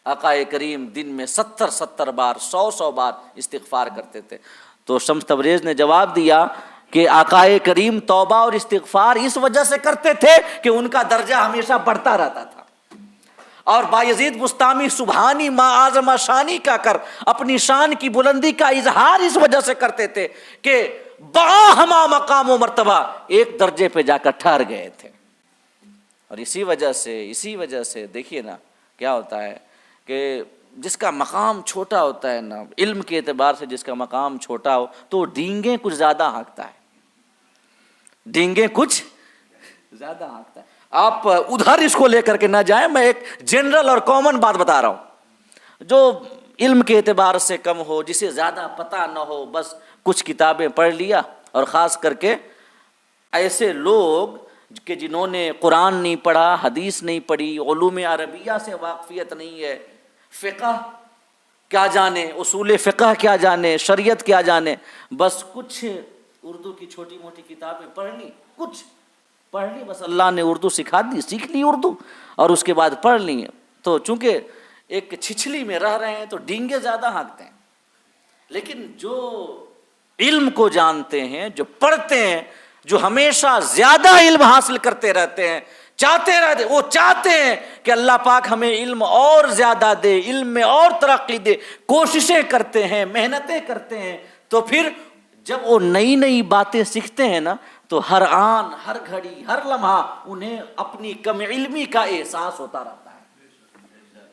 آقا کریم دن میں 70 بار 100 بار استغفار کرتے تھے. تو شمس تبریز نے جواب دیا کہ آقا کریم توبہ اور استغفار اس وجہ سے کرتے تھے کہ ان کا درجہ ہمیشہ بڑھتا رہتا تھا. اور بایزید بستامی سبحانی ما اعظم شانی کا کر اپنی شان کی بلندی کا اظہار اس وجہ سے کرتے تھے کہ باہما مقام و مرتبہ ایک درجے پہ جا کر ٹھہر گئے تھے. اور اسی وجہ سے دیکھیے نا کیا ہوتا ہے کہ جس کا مقام چھوٹا ہوتا ہے نا، علم کے اعتبار سے جس کا مقام چھوٹا ہو تو ڈینگیں کچھ زیادہ ہانکتا ہے، ڈینگیں کچھ زیادہ ہانکتا ہے. آپ ادھر اس کو لے کر کے نہ جائیں، میں ایک جنرل اور کامن بات بتا رہا ہوں. جو علم کے اعتبار سے کم ہو، جسے زیادہ پتہ نہ ہو، بس کچھ کتابیں پڑھ لیا، اور خاص کر کے ایسے لوگ کہ جنہوں نے قرآن نہیں پڑھا، حدیث نہیں پڑھی، علوم عربیہ سے واقفیت نہیں ہے، فقہ کیا جانے، اصول فقہ کیا جانے، شریعت کیا جانے، بس کچھ اردو کی چھوٹی موٹی کتابیں پڑھ لی، کچھ پڑھ لی، بس اللہ نے اردو سکھا دی، سیکھ لی اردو اور اس کے بعد پڑھ لی. تو چونکہ ایک چھچلی میں رہ رہے ہیں تو ڈینگے زیادہ ہانکتے ہیں. لیکن جو علم کو جانتے ہیں، جو پڑھتے ہیں، جو ہمیشہ زیادہ علم حاصل کرتے رہتے ہیں، وہ چاہتے ہیں کہ اللہ پاک ہمیں علم اور زیادہ دے، علم میں اور ترقی دے، کوششیں کرتے ہیں، محنتیں کرتے ہیں. تو پھر جب وہ نئی نئی باتیں سیکھتے ہیں نا تو ہر آن، ہر گھڑی، ہر لمحہ انہیں اپنی کم علمی کا احساس ہوتا رہتا ہے.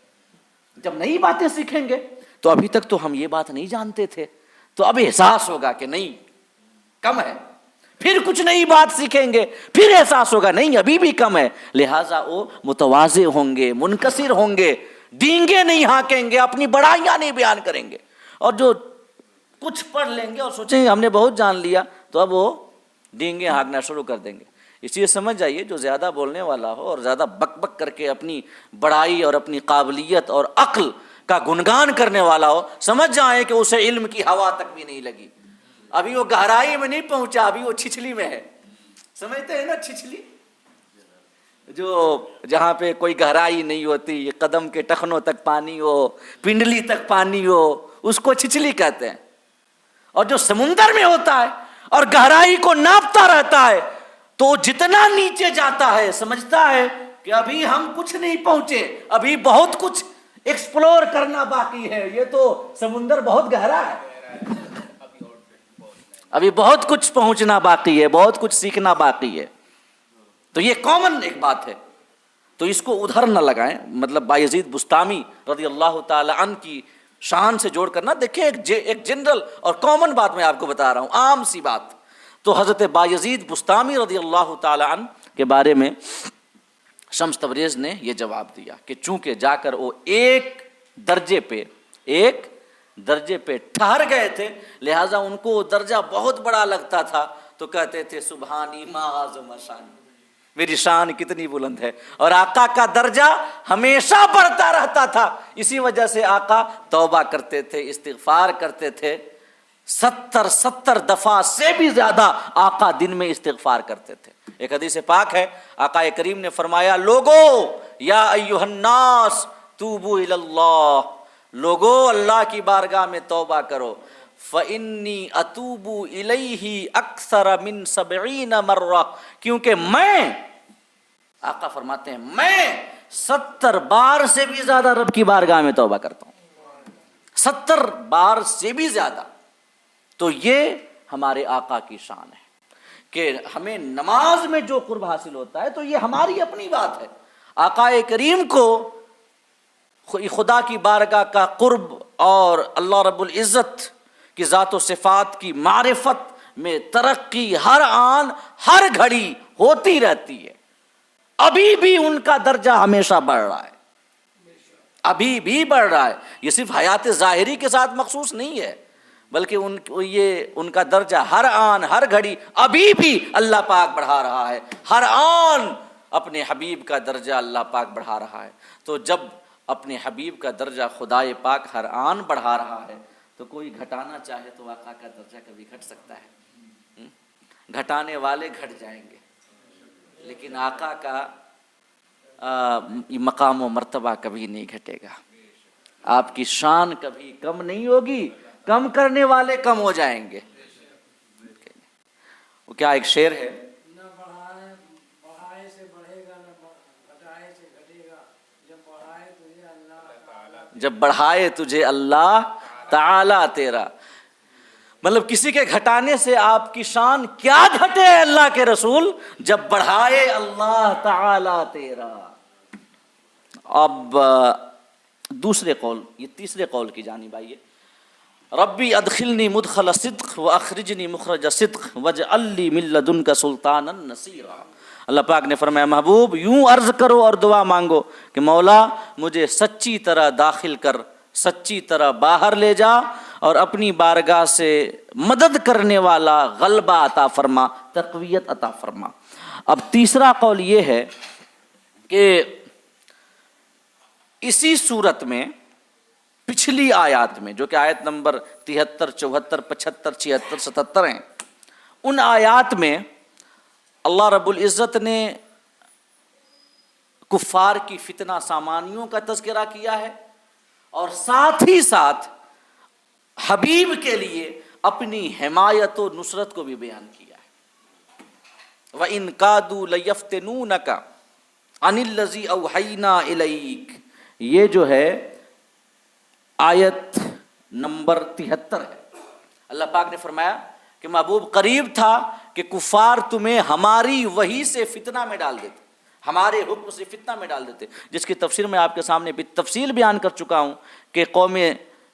جب نئی باتیں سیکھیں گے تو ابھی تک تو ہم یہ بات نہیں جانتے تھے، تو اب احساس ہوگا کہ نہیں کم ہے. پھر کچھ نئی بات سیکھیں گے، پھر احساس ہوگا نہیں ابھی بھی کم ہے. لہٰذا وہ متواضع ہوں گے، منکسر ہوں گے، ڈینگے نہیں ہانکیں گے، اپنی بڑائیاں نہیں بیان کریں گے. اور جو کچھ پڑھ لیں گے اور سوچیں گے ہم نے بہت جان لیا، تو اب وہ ڈینگے ہانکنا شروع کر دیں گے. اس لیے سمجھ جائیے جو زیادہ بولنے والا ہو اور زیادہ بک بک کر کے اپنی بڑائی اور اپنی قابلیت اور عقل کا گنگان کرنے والا ہو، سمجھ جائیں کہ اسے علم کی ہوا تک بھی نہیں لگی. ابھی وہ گہرائی میں نہیں پہنچا، ابھی وہ چھچلی میں ہے. سمجھتے ہیں نا چھچلی، جو جہاں پہ کوئی گہرائی نہیں ہوتی، قدم کے ٹخنوں تک پانی ہو، پنڈلی تک پانی ہو، اس کو چھچلی کہتے ہیں. اور جو سمندر میں ہوتا ہے اور گہرائی کو ناپتا رہتا ہے تو جتنا نیچے جاتا ہے سمجھتا ہے کہ ابھی ہم کچھ نہیں پہنچے، ابھی بہت کچھ ایکسپلور کرنا باقی ہے، یہ تو سمندر بہت گہرا ہے، ابھی بہت کچھ پہنچنا باقی ہے، بہت کچھ سیکھنا باقی ہے. تو یہ کامن ایک بات ہے، تو اس کو ادھر نہ لگائیں. مطلب بایزید بستامی رضی اللہ تعالی عنہ کی شان سے جوڑ کر نہ دیکھیں، ایک جنرل اور کامن بات میں آپ کو بتا رہا ہوں، عام سی بات. تو حضرت بایزید بستامی رضی اللہ تعالی عنہ کے بارے میں شمس تبریز نے یہ جواب دیا کہ چونکہ جا کر وہ ایک درجے پہ ٹھہر گئے تھے، لہٰذا ان کو وہ درجہ بہت بڑا لگتا تھا، تو کہتے تھے سبحانی ما اعظم شانی، میری شان کتنی بلند ہے. اور آقا کا درجہ ہمیشہ بڑھتا رہتا تھا. اسی وجہ سے آقا توبہ کرتے تھے، استغفار کرتے تھے. 70 دفعہ سے بھی زیادہ آقا دن میں استغفار کرتے تھے. ایک حدیث پاک ہے، آقا کریم نے فرمایا لوگو یا ایھا الناس توبوا الی اللہ، لوگو اللہ کی بارگاہ میں توبہ کرو. فإنی اتوب الیہ اکثر من 70 مرہ، کیونکہ میں، آقا فرماتے ہیں میں 70 بار سے بھی زیادہ رب کی بارگاہ میں توبہ کرتا ہوں، 70 بار سے بھی زیادہ۔ تو یہ ہمارے آقا کی شان ہے کہ ہمیں نماز میں جو قرب حاصل ہوتا ہے تو یہ ہماری اپنی بات ہے۔ آقا کریم کو خدا کی بارگاہ کا قرب اور اللہ رب العزت کی ذات و صفات کی معرفت میں ترقی ہر آن ہر گھڑی ہوتی رہتی ہے۔ ابھی بھی ان کا درجہ ہمیشہ بڑھ رہا ہے، ابھی بھی بڑھ رہا ہے۔ یہ صرف حیات ظاہری کے ساتھ مخصوص نہیں ہے، بلکہ ان کا درجہ ہر آن ہر گھڑی ابھی بھی اللہ پاک بڑھا رہا ہے۔ ہر آن اپنے حبیب کا درجہ اللہ پاک بڑھا رہا ہے۔ تو جب اپنے حبیب کا درجہ خدائے پاک ہر آن بڑھا رہا ہے تو کوئی گھٹانا چاہے تو آقا کا درجہ کبھی گھٹ سکتا ہے؟ گھٹانے والے گھٹ جائیں گے، لیکن آقا کا مقام و مرتبہ کبھی نہیں گھٹے گا۔ آپ کی شان کبھی کم نہیں ہوگی، کم کرنے والے کم ہو جائیں گے۔ وہ کیا ایک شعر ہے، بڑھائے سے بڑھے گا نہ گھٹائے سے گھٹے گا، جب بڑھائے تجھے اللہ تعالی تیرا۔ مطلب کسی کے گھٹانے سے آپ کی شان کیا گھٹے اللہ کے رسول، جب بڑھائے اللہ تعالی تیرا۔ اب دوسرے قول، یہ تیسرے قول کی جانب آئیے۔ ربی ادخلنی مدخل صدق واخرجنی مخرج صدق واجعل لی من لدنک سلطانا نصیرا۔ اللہ پاک نے فرمایا محبوب یوں عرض کرو اور دعا مانگو کہ مولا مجھے سچی طرح داخل کر، سچی طرح باہر لے جا، اور اپنی بارگاہ سے مدد کرنے والا غلبہ عطا فرما، تقویت عطا فرما۔ اب تیسرا قول یہ ہے کہ اسی صورت میں پچھلی آیات میں، جو کہ آیت نمبر 73، 74، 75، 76، 77 ہیں، ان آیات میں اللہ رب العزت نے کفار کی فتنہ سامانیوں کا تذکرہ کیا ہے، اور ساتھ ہی ساتھ حبیب کے لیے اپنی حمایت و نصرت کو بھی بیان کیا ہے۔ وَإِن كَادُوا لَيَفْتِنُونَكَ عَنِ الَّذِي أَوْحَيْنَا إِلَيْكَ، یہ جو ہے آیت نمبر 73 ہے۔ اللہ پاک نے فرمایا کہ محبوب قریب تھا کہ کفار تمہیں ہماری وحی سے فتنہ میں ڈال دیتے، ہمارے حکم سے فتنہ میں ڈال دیتے، جس کی تفسیر میں آپ کے سامنے بھی تفصیل بیان کر چکا ہوں کہ قوم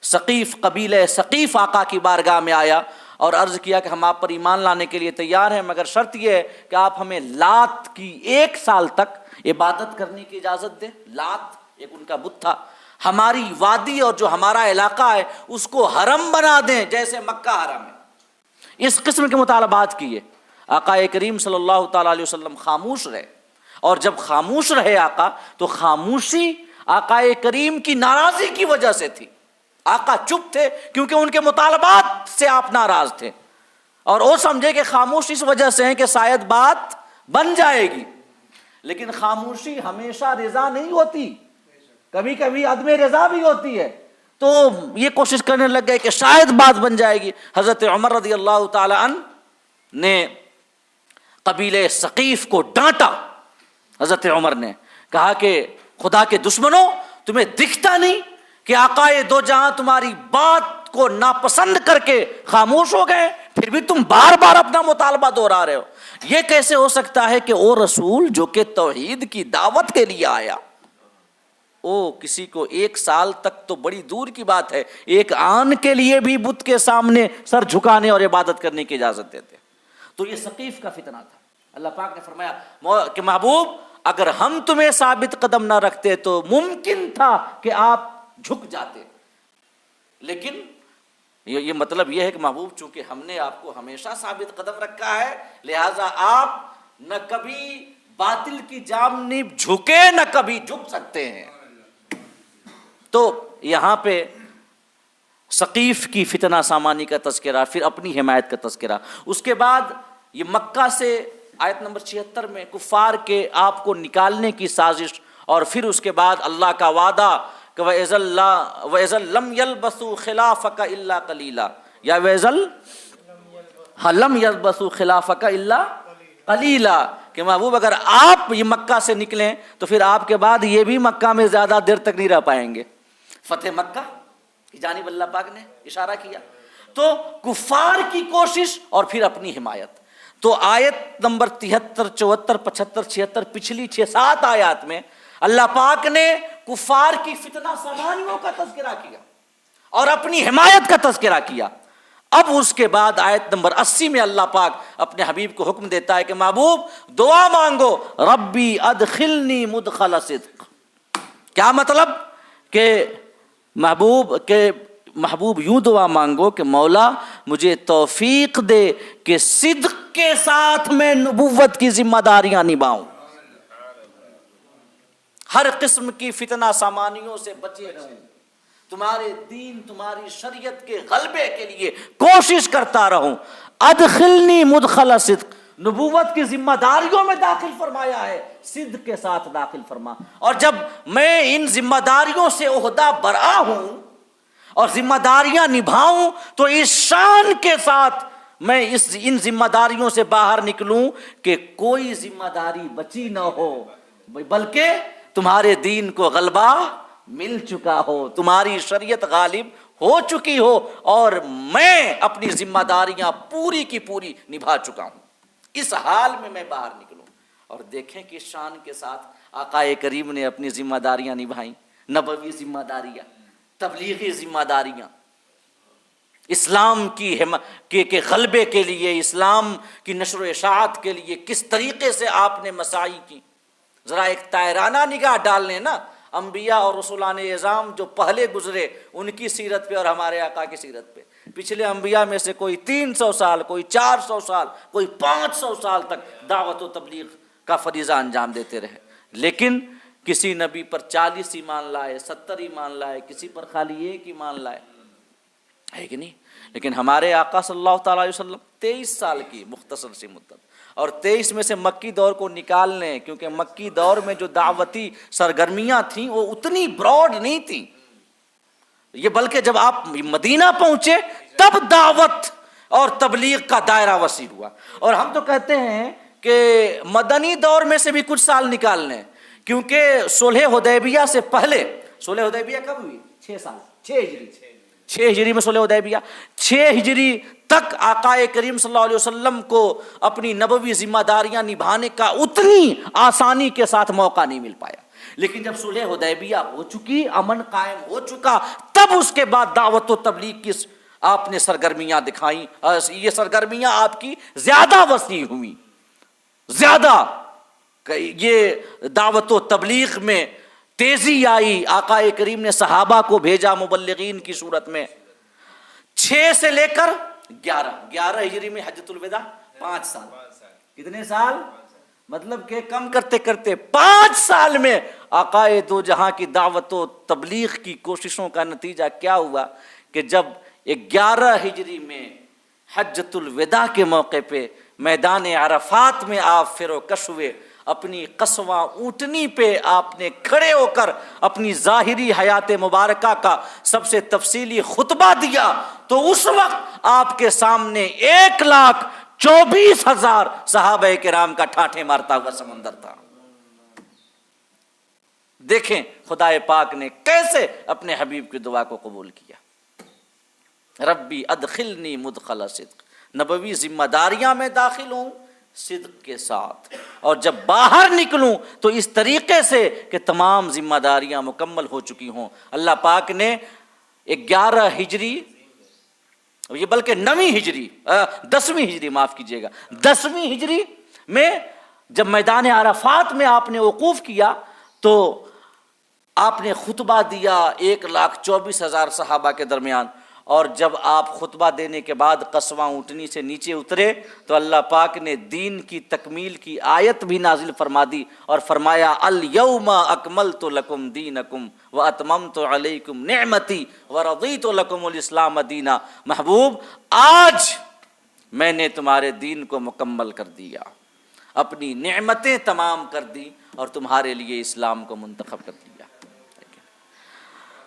ثقیف، قبیلہ ثقیف آقا کی بارگاہ میں آیا اور عرض کیا کہ ہم آپ پر ایمان لانے کے لیے تیار ہیں، مگر شرط یہ ہے کہ آپ ہمیں لات کی 1 سال تک عبادت کرنے کی اجازت دیں۔ لات ایک ان کا بت تھا، ہماری وادی اور جو ہمارا علاقہ ہے اس کو حرم بنا دیں جیسے مکہ حرم ہے۔ اس قسم کے مطالبات کیے۔ آقا کریم صلی اللہ تعالیٰ علیہ وسلم خاموش رہے، اور جب خاموش رہے آقا تو خاموشی آقا کریم کی ناراضی کی وجہ سے تھی۔ آقا چپ تھے کیونکہ ان کے مطالبات سے آپ ناراض تھے، اور وہ سمجھے کہ خاموش اس وجہ سے ہے کہ شاید بات بن جائے گی، لیکن خاموشی ہمیشہ رضا نہیں ہوتی، کبھی کبھی عدم رضا بھی ہوتی ہے۔ تو یہ کوشش کرنے لگ گئے کہ شاید بات بن جائے گی۔ حضرت عمر رضی اللہ تعالی عنہ نے قبیلہ ثقیف کو ڈانٹا۔ حضرت عمر نے کہا کہ خدا کے دشمنوں، تمہیں دکھتا نہیں کہ آقا دو جہاں تمہاری بات کو ناپسند کر کے خاموش ہو گئے، پھر بھی تم بار بار اپنا مطالبہ دہرا رہے ہو؟ یہ کیسے ہو سکتا ہے کہ وہ رسول جو کہ توحید کی دعوت کے لیے آیا، او کسی کو 1 سال تک تو بڑی دور کی بات ہے، 1 آن کے لیے بھی بت کے سامنے سر جھکانے اور عبادت کرنے کی اجازت دیتے؟ تو یہ ثقیف کا فتنہ تھا۔ اللہ پاک نے فرمایا کہ محبوب اگر ہم تمہیں ثابت قدم نہ رکھتے تو ممکن تھا کہ آپ جھک جاتے، لیکن یہ مطلب یہ ہے کہ محبوب چونکہ ہم نے آپ کو ہمیشہ ثابت قدم رکھا ہے، لہٰذا آپ نہ کبھی باطل کی جانب جھکے نہ کبھی جھک سکتے ہیں۔ تو یہاں پہ ثقیف کی فتنہ سامانی کا تذکرہ، پھر اپنی حمایت کا تذکرہ، اس کے بعد یہ مکہ سے آیت نمبر 76 میں کفار کے آپ کو نکالنے کی سازش، اور پھر اس کے بعد اللہ کا وعدہ کہ وَإِذًا لَمْ يَلْبَثُوا خِلَافَكَ إِلَّا قَلِيلًا، یا لَمْ يَلْبَثُوا خِلَافَكَ إِلَّا قَلِيلًا، کہ محبوب اگر آپ یہ مکہ سے نکلیں تو پھر آپ کے بعد یہ بھی مکہ میں زیادہ دیر تک نہیں رہ پائیں گے. فتح مکہ کی جانب اللہ پاک نے اشارہ کیا. تو کفار کی کوشش اور پھر اپنی حمایت. تو آیت نمبر 73 74 75 76 پچھلی 6-7 آیات میں اللہ پاک نے کفار کی فتنہ سامانیوں کا تذکرہ کیا اور اپنی حمایت کا تذکرہ کیا. اب اس کے بعد آیت نمبر 80 میں اللہ پاک اپنے حبیب کو حکم دیتا ہے کہ محبوب دعا مانگو ربی ادخلنی مدخل صدق. کیا مطلب کہ محبوب یوں دعا مانگو کہ مولا مجھے توفیق دے کہ صدق کے ساتھ میں نبوت کی ذمہ داریاں نبھاؤں, ہر قسم کی فتنہ سامانیوں سے بچے رہوں, تمہارے دین تمہاری شریعت کے غلبے کے لیے کوشش کرتا رہوں. ادخلنی مدخل صدق, نبوت کی ذمہ داریوں میں داخل فرمایا ہے, صدق کے ساتھ داخل فرما. اور جب میں ان ذمہ داریوں سے عہدہ برآ ہوں اور ذمہ داریاں نبھاؤں تو اس شان کے ساتھ میں ان ذمہ داریوں سے باہر نکلوں کہ کوئی ذمہ داری بچی نہ ہو, بلکہ تمہارے دین کو غلبہ مل چکا ہو, تمہاری شریعت غالب ہو چکی ہو اور میں اپنی ذمہ داریاں پوری کی پوری نبھا چکا ہوں. اس حال میں میں باہر نکلوں. اور دیکھیں کہ شان کے ساتھ آقا کریم نے اپنی ذمہ داریاں نبھائیں, نبوی ذمہ داریاں, تبلیغی ذمہ داریاں, اسلام کے غلبے کے لیے, اسلام کی نشر و اشاعت کے لیے کس طریقے سے آپ نے مساعی کی. ذرا ایک طائرانہ نگاہ ڈال لیں نا انبیاء اور رسولان اعظام جو پہلے گزرے ان کی سیرت پہ اور ہمارے آقا کی سیرت پہ. پچھلے انبیاء میں سے کوئی 300 سال, کوئی 400 سال, کوئی 500 سال تک دعوت و تبلیغ کا فریضہ انجام دیتے رہے, لیکن کسی نبی پر 40 ایمان لائے, 70 ایمان لائے, کسی پر خالی 1 ایمان لائے, ہے کہ نہیں. لیکن ہمارے آقا صلی اللہ تعالی علیہ وسلم 23 سال کی مختصر سی مدت, اور 23 میں سے مکی دور کو نکال لیں, کیونکہ مکی دور میں جو دعوتی سرگرمیاں تھیں وہ اتنی براڈ نہیں تھیں, یہ بلکہ جب آپ مدینہ پہنچے تب دعوت اور تبلیغ کا دائرہ وسیع ہوا. اور ہم تو کہتے ہیں کہ مدنی دور میں سے بھی کچھ سال نکال لیں, کیونکہ صلح حدیبیہ سے پہلے, صلح حدیبیہ کب ہوئی؟ 6 سال, 6 ہجری میں صلح حدیبیہ, 6 ہجری تک آقا کریم صلی اللہ علیہ وسلم کو اپنی نبوی ذمہ داریاں نبھانے کا اتنی آسانی کے ساتھ موقع نہیں مل پایا. لیکن جب صلح حدیبیہ ہو چکی, امن قائم ہو چکا, تب اس کے بعد دعوت و تبلیغ کی آپ نے سرگرمیاں دکھائیں. یہ سرگرمیاں آپ کی زیادہ وسیع ہوئیں, زیادہ یہ دعوت و تبلیغ میں تیزی آئی. آقا کریم نے صحابہ کو بھیجا مبلغین کی صورت میں. 6 سے لے کر 11 ہجری میں حجۃ الوداع, 5 سال. کتنے سال؟ مطلب کہ کم کرتے کرتے 5 سال میں آقا دو جہاں کی دعوت و تبلیغ کی کوششوں کا نتیجہ کیا ہوا کہ جب 11 ہجری میں حجۃ الوداع کے موقع پہ میدان عرفات میں آپ فروکش ہوئے, اپنی قصواں اونٹنی پہ آپ نے کھڑے ہو کر اپنی ظاہری حیات مبارکہ کا سب سے تفصیلی خطبہ دیا, تو اس وقت آپ کے سامنے 1,24,000 صحابہ کرام کا ٹھاٹھے مارتا ہوا سمندر تھا. دیکھیں خدائے پاک نے کیسے اپنے حبیب کی دعا کو قبول کیا. ربی ادخلنی مدخل صدق, نبوی ذمہ داریاں میں داخل ہوں صدق کے ساتھ, اور جب باہر نکلوں تو اس طریقے سے کہ تمام ذمہ داریاں مکمل ہو چکی ہوں. اللہ پاک نے 11 ہجری, یہ بلکہ 9ویں ہجری, 10ویں ہجری معاف کیجیے گا, 10ویں ہجری میں جب میدان عرفات میں آپ نے وقوف کیا تو آپ نے خطبہ دیا 1,24,000 صحابہ کے درمیان. اور جب آپ خطبہ دینے کے بعد قصواں اونٹنی سے نیچے اترے تو اللہ پاک نے دین کی تکمیل کی آیت بھی نازل فرما دی اور فرمایا الیوم اکملت لکم دینکم واتممت علیکم نعمتی ورضیت لکم الاسلام دینا. محبوب آج میں نے تمہارے دین کو مکمل کر دیا, اپنی نعمتیں تمام کر دی اور تمہارے لیے اسلام کو منتخب کر دیا.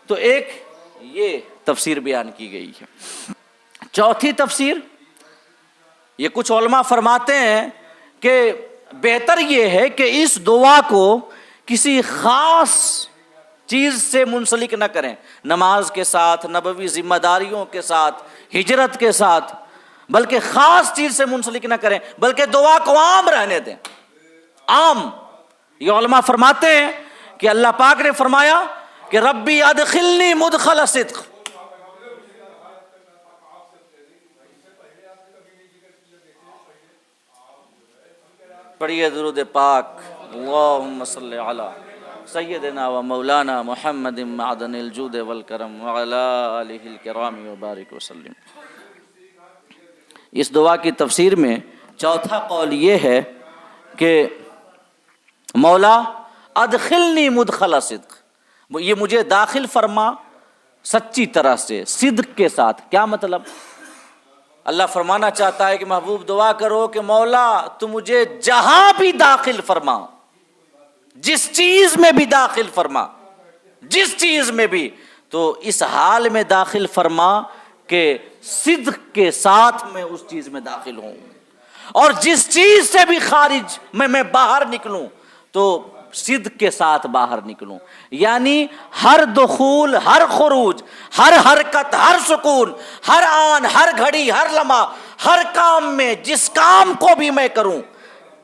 تو ایک یہ تفسیر بیان کی گئی ہے. چوتھی تفسیر, یہ کچھ علماء فرماتے ہیں کہ بہتر یہ ہے کہ اس دعا کو کسی خاص چیز سے منسلک نہ کریں، نماز کے ساتھ، نبوی ذمہ داریوں کے ساتھ، ہجرت کے ساتھ، بلکہ خاص چیز سے منسلک نہ کریں، بلکہ دعا کو عام رہنے دیں، عام۔ یہ علماء فرماتے ہیں کہ اللہ پاک نے فرمایا کہ ربی ادخلنی مدخل صدق، پڑھیے درود پاک، اللہم صلی علی سیدنا و مولانا محمد معدن الجود والکرم وعلی آلہ الکرام وبارک وسلم۔ اس دعا کی تفسیر میں چوتھا قول یہ ہے کہ مولا ادخلنی مدخل صدق، یہ مجھے داخل فرما سچی طرح سے، صدق کے ساتھ۔ کیا مطلب؟ اللہ فرمانا چاہتا ہے کہ محبوب دعا کرو کہ مولا تو مجھے جہاں بھی داخل فرما، جس چیز میں بھی داخل فرما، جس چیز میں بھی، تو اس حال میں داخل فرما کہ صدق کے ساتھ میں اس چیز میں داخل ہوں، اور جس چیز سے بھی خارج میں باہر نکلوں تو صدق کے ساتھ باہر نکلوں، یعنی ہر دخول، ہر خروج، ہر حرکت، ہر سکون، ہر آن، ہر گھڑی، ہر لمحہ، ہر کام میں، جس کام کو بھی میں کروں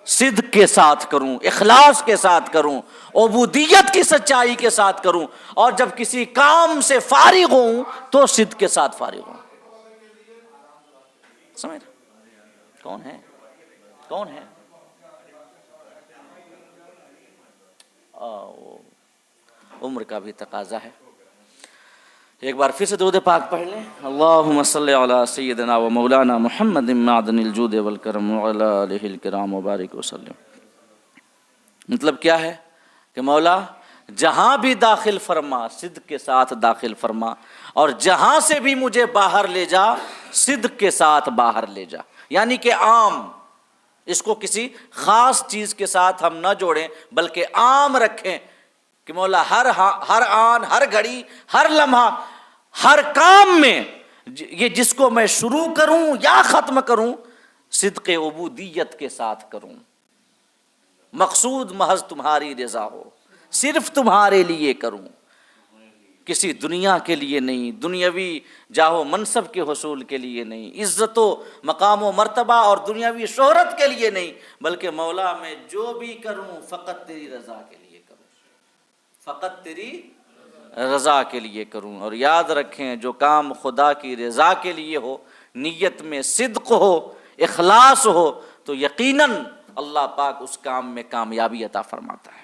صدق کے ساتھ کروں، اخلاص کے ساتھ کروں، عبودیت کی سچائی کے ساتھ کروں، اور جب کسی کام سے فارغ ہوں تو صدق کے ساتھ فارغ ہوں۔ سمجھ رہے؟ کون ہے؟ کون ہے؟ عمر کا بھی تقاضا ہے۔ ایک بار پھر سے درود پاک پڑھ لیں، اللہم صلی علی سیدنا و مولانا محمد معدن الجود والکرم وعلی آلہ الکرام وبارک وسلم۔ مطلب کیا ہے کہ مولا جہاں بھی داخل فرما صدق کے ساتھ داخل فرما، اور جہاں سے بھی مجھے باہر لے جا صدق کے ساتھ باہر لے جا، یعنی کہ عام، اس کو کسی خاص چیز کے ساتھ ہم نہ جوڑیں بلکہ عام رکھیں کہ مولا ہر آن، ہر گھڑی، ہر لمحہ، ہر کام میں یہ جس کو میں شروع کروں یا ختم کروں صدق عبودیت کے ساتھ کروں، مقصود محض تمہاری رضا ہو، صرف تمہارے لیے کروں، کسی دنیا کے لیے نہیں، دنیاوی جاہ و منصب کے حصول کے لیے نہیں، عزت و مقام و مرتبہ اور دنیاوی شہرت کے لیے نہیں، بلکہ مولا میں جو بھی کروں فقط تیری رضا کے لیے کروں، فقط تیری رضا کے لیے کروں۔ اور یاد رکھیں جو کام خدا کی رضا کے لیے ہو، نیت میں صدق ہو، اخلاص ہو، تو یقیناً اللہ پاک اس کام میں کامیابی عطا فرماتا ہے۔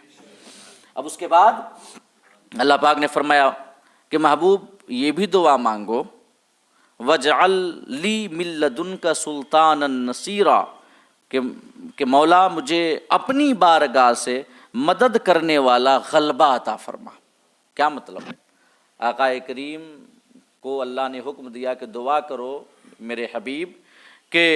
اب اس کے بعد اللہ پاک نے فرمایا کہ محبوب یہ بھی دعا مانگو، وَاجْعَلْ لِي مِن لَّدُنْكَ سُلْطَانًا نَصِيرًا، کہ مولا مجھے اپنی بارگاہ سے مدد کرنے والا غلبہ عطا فرما۔ کیا مطلب ہے؟ آقا کریم کو اللہ نے حکم دیا کہ دعا کرو میرے حبیب کہ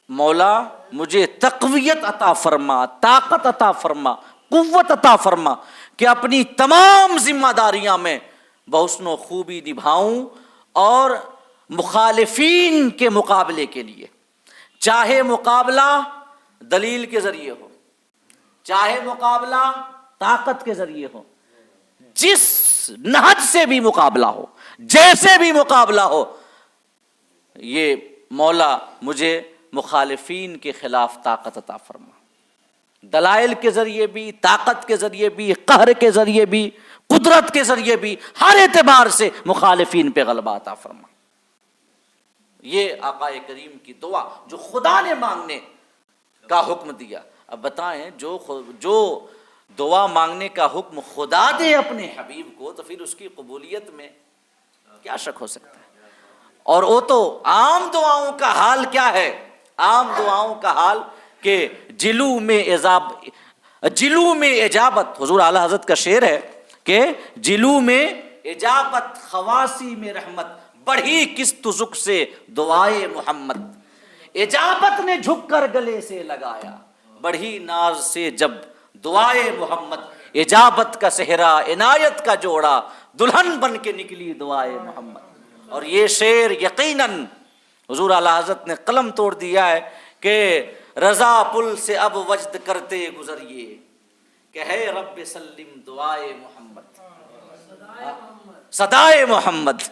مولا مجھے تقویت عطا فرما، طاقت عطا فرما، قوت عطا فرما کہ اپنی تمام ذمہ داریاں میں بحسن و خوبی نبھاؤں، اور مخالفین کے مقابلے کے لیے، چاہے مقابلہ دلیل کے ذریعے ہو، چاہے مقابلہ طاقت کے ذریعے ہو، جس نہج سے بھی مقابلہ ہو، جیسے بھی مقابلہ ہو، یہ مولا مجھے مخالفین کے خلاف طاقت عطا فرما، دلائل کے ذریعے بھی، طاقت کے ذریعے بھی، قہر کے ذریعے بھی، قدرت کے ذریعے بھی، ہر اعتبار سے مخالفین پہ غلبہ عطا فرما۔ یہ آقا کریم کی دعا جو خدا نے مانگنے کا حکم دیا۔ اب بتائیں جو دعا مانگنے کا حکم خدا دے اپنے حبیب کو، تو پھر اس کی قبولیت میں کیا شک ہو سکتا ہے؟ اور وہ تو عام دعاؤں کا حال کیا ہے؟ عام دعاؤں کا حال کہ جلو میں اجابت، حضور اعلی حضرت کا شعر ہے کہ جلو میں اجابت، خواسی میں رحمت، بڑھی کس تزک سے دعائے محمد، اجابت نے جھک کر گلے سے لگایا، بڑھی ناز سے جب دعائے محمد، اجابت کا صحرا، عنایت کا جوڑا، دلہن بن کے نکلی دعائے محمد۔ اور یہ شعر یقیناً حضور اعلی حضرت نے قلم توڑ دیا ہے کہ رضا پل سے اب وجد کرتے گزریے کہ ہے رب سلم دعائے محمد، صدائے محمد،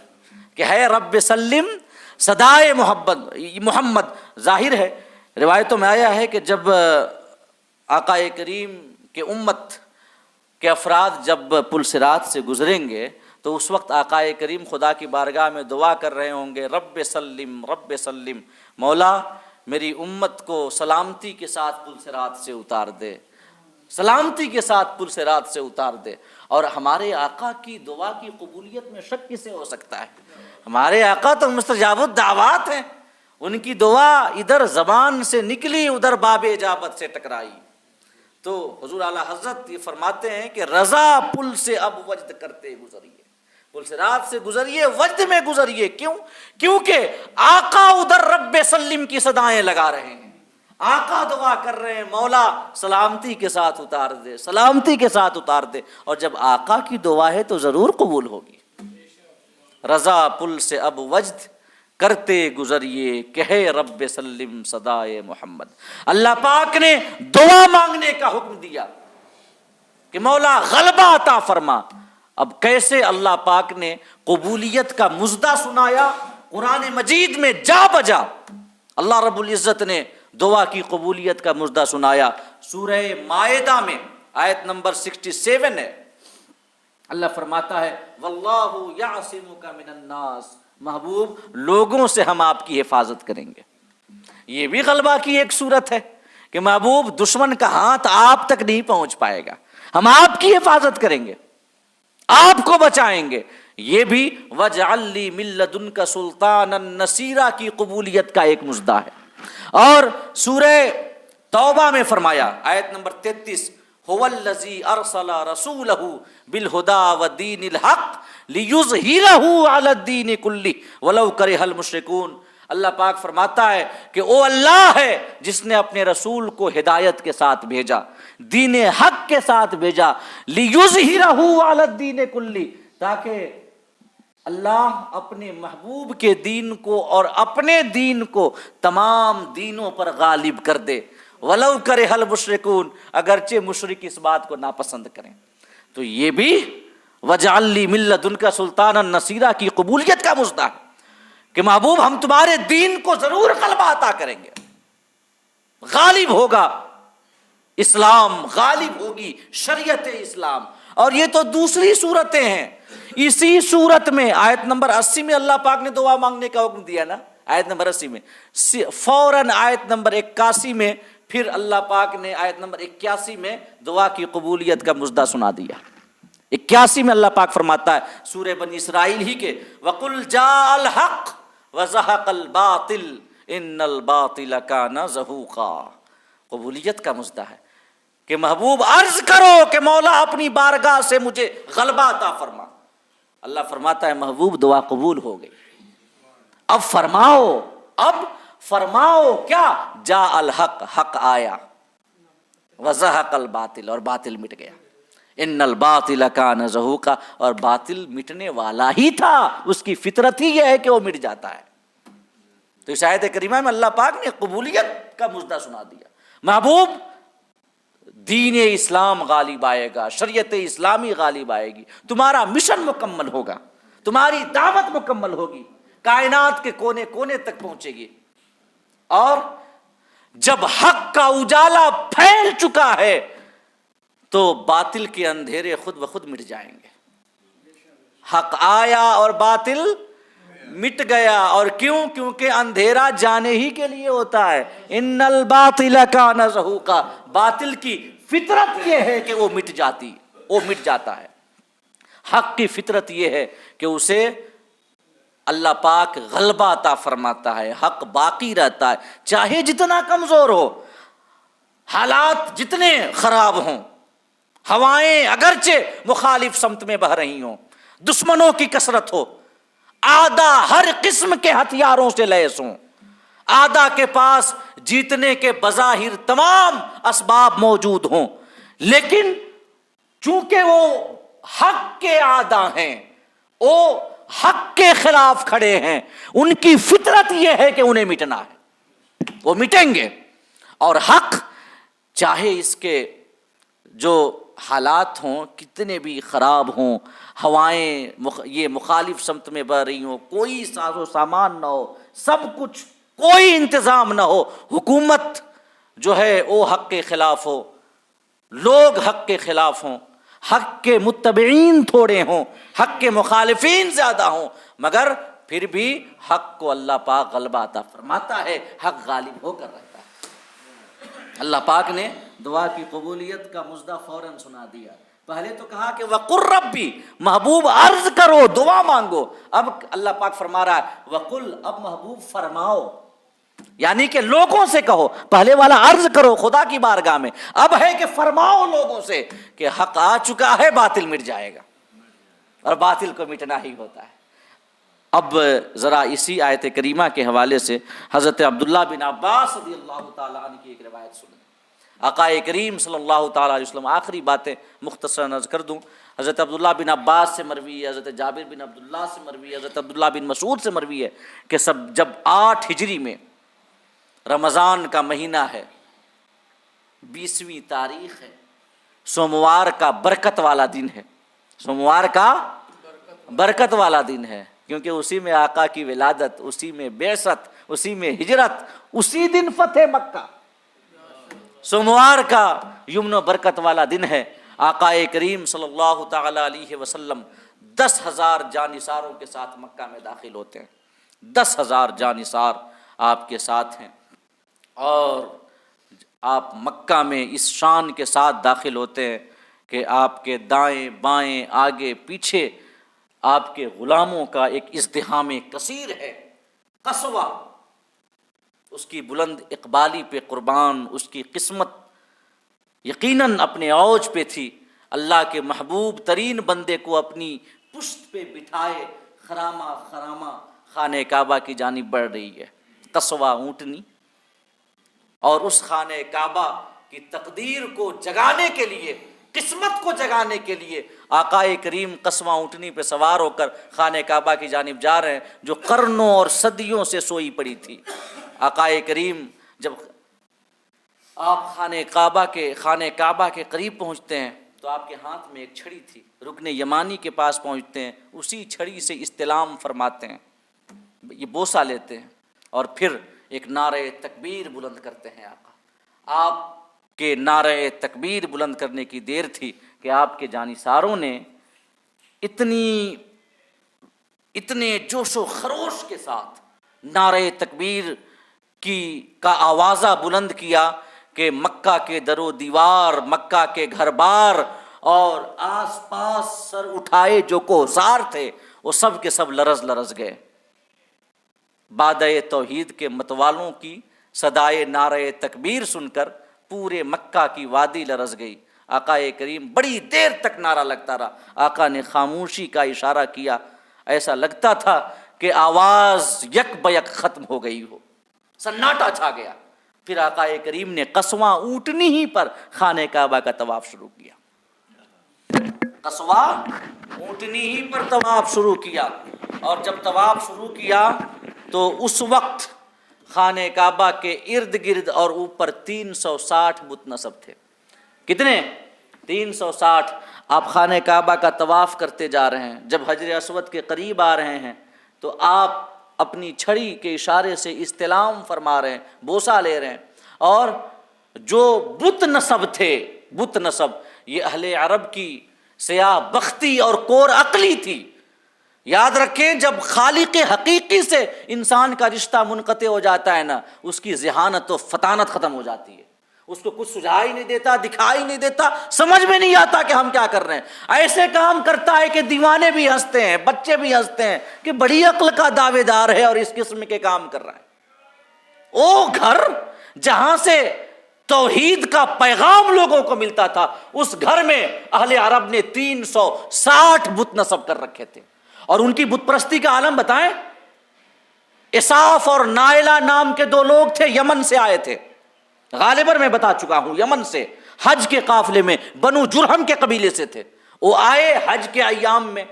کہ ہے رب سلم صدائے محمد۔ ظاہر ہے روایتوں میں آیا ہے کہ جب آقا کریم کے امت کے افراد جب پل صراط سے گزریں گے تو اس وقت آقا کریم خدا کی بارگاہ میں دعا کر رہے ہوں گے، رب سلم رب سلم، مولا میری امت کو سلامتی کے ساتھ پل صراط سے اتار دے، سلامتی کے ساتھ پل صراط سے اتار دے۔ اور ہمارے آقا کی دعا کی قبولیت میں شک کسے ہو سکتا ہے؟ ہمارے آقا تو مستجاب الدعوات ہیں، ان کی دعا ادھر زبان سے نکلی ادھر باب اجابت سے ٹکرائی۔ تو حضور اعلیٰ حضرت یہ فرماتے ہیں کہ رضا پل سے اب وجد کرتے گزریے، پل صراط سے گزریے، وجد میں گزریے۔ کیوں؟ کیونکہ آقا ادھر رب سلم کی صدائیں لگا رہے ہیں، آقا دعا کر رہے ہیں مولا سلامتی کے ساتھ اتار دے، سلامتی کے ساتھ اتار دے۔ اور جب آقا کی دعا ہے تو ضرور قبول ہوگی۔ رضا پل سے اب وجد کرتے گزریے کہے رب سلم صدائے محمد۔ اللہ پاک نے دعا مانگنے کا حکم دیا کہ مولا غلبہ عطا فرما۔ اب کیسے اللہ پاک نے قبولیت کا مژدہ سنایا قرآن مجید میں جا بجا، اللہ رب العزت نے دعا کی قبولیت کا مژدہ سنایا۔ سورہ مائدہ میں آیت نمبر 67 ہے، اللہ فرماتا ہے واللہ یعصمک من الناس، محبوب لوگوں سے ہم آپ کی حفاظت کریں گے۔ یہ بھی غلبہ کی ایک صورت ہے کہ محبوب دشمن کا ہاتھ آپ تک نہیں پہنچ پائے گا، ہم آپ کی حفاظت کریں گے، آپ کو بچائیں گے۔ یہ بھی وَاجْعَلْ لِي مِن لَّدُنْكَ سُلْطَانًا نَصِيرًا کی قبولیت کا ایک مژدہ ہے۔ اور سورہ توبہ میں فرمایا آیت نمبر 33 هُوَ الَّذِي أَرْسَلَ رَسُولَهُ بِالْهُدَىٰ وَدِينِ الْحَقِّ لِيُظْهِرَهُ عَلَى الدِّينِ كُلِّهِ وَلَوْ كَرِهَ الْمُشْرِكُونَ۔ اللہ پاک فرماتا ہے کہ او اللہ ہے جس نے اپنے رسول کو ہدایت کے ساتھ بھیجا، دین حق کے ساتھ بھیجا، لِيُظْهِرَهُ عَلَى الدِّينِ كُلِّهِ، تاکہ اللہ اپنے محبوب کے دین کو اور اپنے دین کو تمام دینوں پر غالب کر دے۔ وَلَوْ كَرِهَ الْمُشْرِكُونَ، اگرچہ مشرک اس بات کو ناپسند کریں۔ تو یہ بھی وَاجْعَلْ لِي مِن لَّدُنْكَ سُلْطَانًا نَصِيرًا کی قبولیت کا مژدہ ہے کہ محبوب ہم تمہارے دین کو ضرور غلبہ عطا کریں گے، غالب ہوگا اسلام، غالب ہوگی شریعت اسلام۔ اور یہ تو دوسری صورتیں ہیں۔ اسی صورت میں آیت نمبر 80 میں اللہ پاک نے دعا مانگنے کا حکم دیا نا، آیت نمبر 80 میں فوراً آیت نمبر 81 میں پھر اللہ پاک نے آیت نمبر 81 میں دعا کی قبولیت کا مژدہ سنا دیا۔ 81 میں اللہ پاک فرماتا ہے سورہ بنی اسرائیل ہی کے وَقُلْ جَاءَ الْحَقُّ وَزَهَقَ الْبَاطِلُ إِنَّ الْبَاطِلَ كَانَ زَهُوقًا، قبولیت کا مژدہ ہے کہ محبوب عرض کرو کہ مولا اپنی بارگاہ سے مجھے غلبہ عطا فرما۔ اللہ فرماتا ہے محبوب دعا قبول ہو گئی، اب فرماؤ کیا؟ جاء الحق، حق آیا، وزہق الباطل، اور باطل مٹ گیا۔ ان الباطل کان زہوقا، اور باطل مٹنے والا ہی تھا، اس کی فطرت ہی یہ ہے کہ وہ مٹ جاتا ہے۔ تو اس آیت کریمہ میں اللہ پاک نے قبولیت کا مژدہ سنا دیا۔ محبوب دین اسلام غالب آئے گا، شریعت اسلامی غالب آئے گی، تمہارا مشن مکمل ہوگا، تمہاری دعوت مکمل ہوگی، کائنات کے کونے کونے تک پہنچے گی۔ اور جب حق کا اجالا پھیل چکا ہے تو باطل کے اندھیرے خود بخود مٹ جائیں گے۔ حق آیا اور باطل مٹ گیا، اور کیوں؟ کیونکہ اندھیرا جانے ہی کے لیے ہوتا ہے۔ ان الباطل کان زہوقا، باطل کی فطرت یہ ہے کہ وہ مٹ جاتا ہے۔ حق کی فطرت یہ ہے کہ اسے اللہ پاک غلبہ عطا فرماتا ہے، حق باقی رہتا ہے، چاہے جتنا کمزور ہو، حالات جتنے خراب ہوں، ہوائیں اگرچہ مخالف سمت میں بہہ رہی ہوں، دشمنوں کی کثرت ہو، آدھا ہر قسم کے ہتھیاروں سے لیس ہوں، آدھا کے پاس جیتنے کے بظاہر تمام اسباب موجود ہوں، لیکن چونکہ وہ حق کے آدھا ہیں، وہ حق کے خلاف کھڑے ہیں، ان کی فطرت یہ ہے کہ انہیں مٹنا ہے، وہ مٹیں گے۔ اور حق چاہے اس کے جو حالات ہوں کتنے بھی خراب ہوں، ہوائیں یہ مخالف سمت میں بہ رہی ہوں، کوئی ساز و سامان نہ ہو، سب کچھ کوئی انتظام نہ ہو، حکومت جو ہے وہ حق کے خلاف ہو، لوگ حق کے خلاف ہوں، حق کے متبعین تھوڑے ہوں، حق کے مخالفین زیادہ ہوں، مگر پھر بھی حق کو اللہ پاک غلبہ عطا فرماتا ہے، حق غالب ہو کر رہتا ہے۔ اللہ پاک نے دعا کی قبولیت کا مژدہ فوراً سنا دیا۔ پہلے تو کہا کہ وَقُلْ رَبِّ، محبوب عرض کرو، دعا مانگو۔ اب اللہ پاک فرما رہا ہے وَقُلْ، اب محبوب فرماؤ، یعنی کہ لوگوں سے کہو۔ پہلے والا عرض کرو خدا کی بارگاہ میں، اب ہے کہ فرماؤ لوگوں سے کہ حق آ چکا ہے، باطل مٹ جائے گا، اور باطل کو مٹنا ہی ہوتا ہے۔ اب ذرا اسی آیت کریمہ کے حوالے سے حضرت عبداللہ بن عباس رضی اللہ تعالیٰ عنہ کی ایک روایت سنیں۔ آقا کریم صلی اللہ تعالیٰ علیہ وسلم، آخری باتیں مختصراً عرض کر دوں، حضرت عبداللہ بن عباس سے مروی ہے، حضرت جابر بن عبداللہ سے مروی ہے، حضرت عبداللہ بن مسعود سے مروی ہے کہ جب 8 ہجری میں رمضان کا مہینہ ہے، 20ویں تاریخ ہے، سوموار کا برکت والا دن ہے، سوموار کا برکت والا دن ہے، کیونکہ اسی میں آقا کی ولادت، اسی میں بعثت، اسی میں ہجرت، اسی دن فتح مکہ، سوموار کا یمن و برکت والا دن ہے۔ آقا کریم صلی اللہ تعالی علیہ وسلم 10,000 جانثاروں کے ساتھ مکہ میں داخل ہوتے ہیں، 10,000 جانثار آپ کے ساتھ ہیں، اور آپ مکہ میں اس شان کے ساتھ داخل ہوتے ہیں کہ آپ کے دائیں بائیں آگے پیچھے آپ کے غلاموں کا ایک ازدحام کثیر ہے۔ قصوہ اس کی بلند اقبالی پہ قربان، اس کی قسمت یقیناً اپنے اوج پہ تھی۔ اللہ کے محبوب ترین بندے کو اپنی پشت پہ بٹھائے خرامہ خرامہ خانہ کعبہ کی جانب بڑھ رہی ہے قصوہ اونٹنی، اور اس خانہ کعبہ کی تقدیر کو جگانے کے لیے، قسمت کو جگانے کے لیے آقا کریم قصوہ اونٹنی پہ سوار ہو کر خانہ کعبہ کی جانب جا رہے ہیں، جو قرنوں اور صدیوں سے سوئی پڑی تھی۔ آقا کریم جب آپ خانہ کعبہ کے قریب پہنچتے ہیں تو آپ کے ہاتھ میں ایک چھڑی تھی، رکن یمانی کے پاس پہنچتے ہیں، اسی چھڑی سے استلام فرماتے ہیں، یہ بوسہ لیتے ہیں، اور پھر ایک نعرہ تکبیر بلند کرتے ہیں۔ آقا آپ کے نعرہ تکبیر بلند کرنے کی دیر تھی کہ آپ کے جانثاروں نے اتنے جوش و خروش کے ساتھ نعرہ تکبیر کا آوازہ بلند کیا کہ مکہ کے در و دیوار، مکہ کے گھر بار اور آس پاس سر اٹھائے جو کوہسار تھے وہ سب کے سب لرز گئے۔ بادۂ توحید کے متوالوں کی صدائے نعرہ تکبیر سن کر پورے مکہ کی وادی لرز گئی۔ آقا کریم بڑی دیر تک نعرہ لگتا رہا، آقا نے خاموشی کا اشارہ کیا، ایسا لگتا تھا کہ آواز یک بیک ختم ہو گئی ہو، سناٹا چھا گیا۔ پھر آقا کریم نے قصوہ اونٹنی ہی پر خانہ کعبہ کا طواف شروع کیا، قصوہ اونٹنی ہی پر طواف شروع کیا، اور جب طواف شروع کیا تو اس وقت خانہ کعبہ کے ارد گرد اور اوپر 360 بت نصب تھے۔ کتنے؟ 360۔ آپ خانہ کعبہ کا طواف کرتے جا رہے ہیں، جب حجر اسود کے قریب آ رہے ہیں تو آپ اپنی چھڑی کے اشارے سے استلام فرما رہے ہیں، بوسہ لے رہے ہیں، اور جو بت نصب تھے، بت نصب یہ اہل عرب کی سیاہ بختی اور کور عقلی تھی۔ یاد رکھیں جب خالق حقیقی سے انسان کا رشتہ منقطع ہو جاتا ہے نا، اس کی ذہانت و فطانت ختم ہو جاتی ہے، اس کو کچھ سجھائی نہیں دیتا، دکھائی نہیں دیتا، سمجھ میں نہیں آتا کہ ہم کیا کر رہے ہیں۔ ایسے کام کرتا ہے کہ دیوانے بھی ہنستے ہیں، بچے بھی ہنستے ہیں کہ بڑی عقل کا دعوے دار ہے اور اس قسم کے کام کر رہا ہے۔ وہ گھر جہاں سے توحید کا پیغام لوگوں کو ملتا تھا، اس گھر میں اہل عرب نے 360 بت نصب کر رکھے تھے، اور ان کی بت پرستی کا عالم بتائیں۔ اساف اور نائلہ نام کے 2 لوگ تھے، یمن سے آئے تھے، غالباً میں بتا چکا ہوں، یمن سے حج کے قافلے میں بنو جرہم کے قبیلے سے تھے۔ وہ آئے حج کے ایام میں،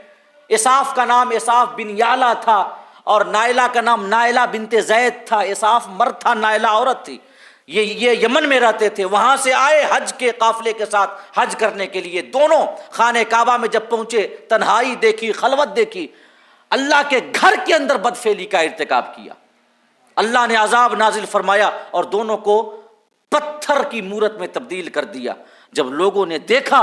اساف کا نام اساف بن یعلا تھا، اور نائلہ کا نام نائلہ بنت زید تھا۔ اساف مرد تھا، نائلہ عورت تھی۔ یہ یمن میں رہتے تھے، وہاں سے آئے حج کے قافلے کے ساتھ حج کرنے کے لیے، دونوں خانہ کعبہ میں جب پہنچے تنہائی دیکھی، خلوت دیکھی، اللہ کے گھر کے اندر بدفعلی کا ارتکاب کیا، اللہ نے عذاب نازل فرمایا اور دونوں کو پتھر کی مورت میں تبدیل کر دیا۔ جب لوگوں نے دیکھا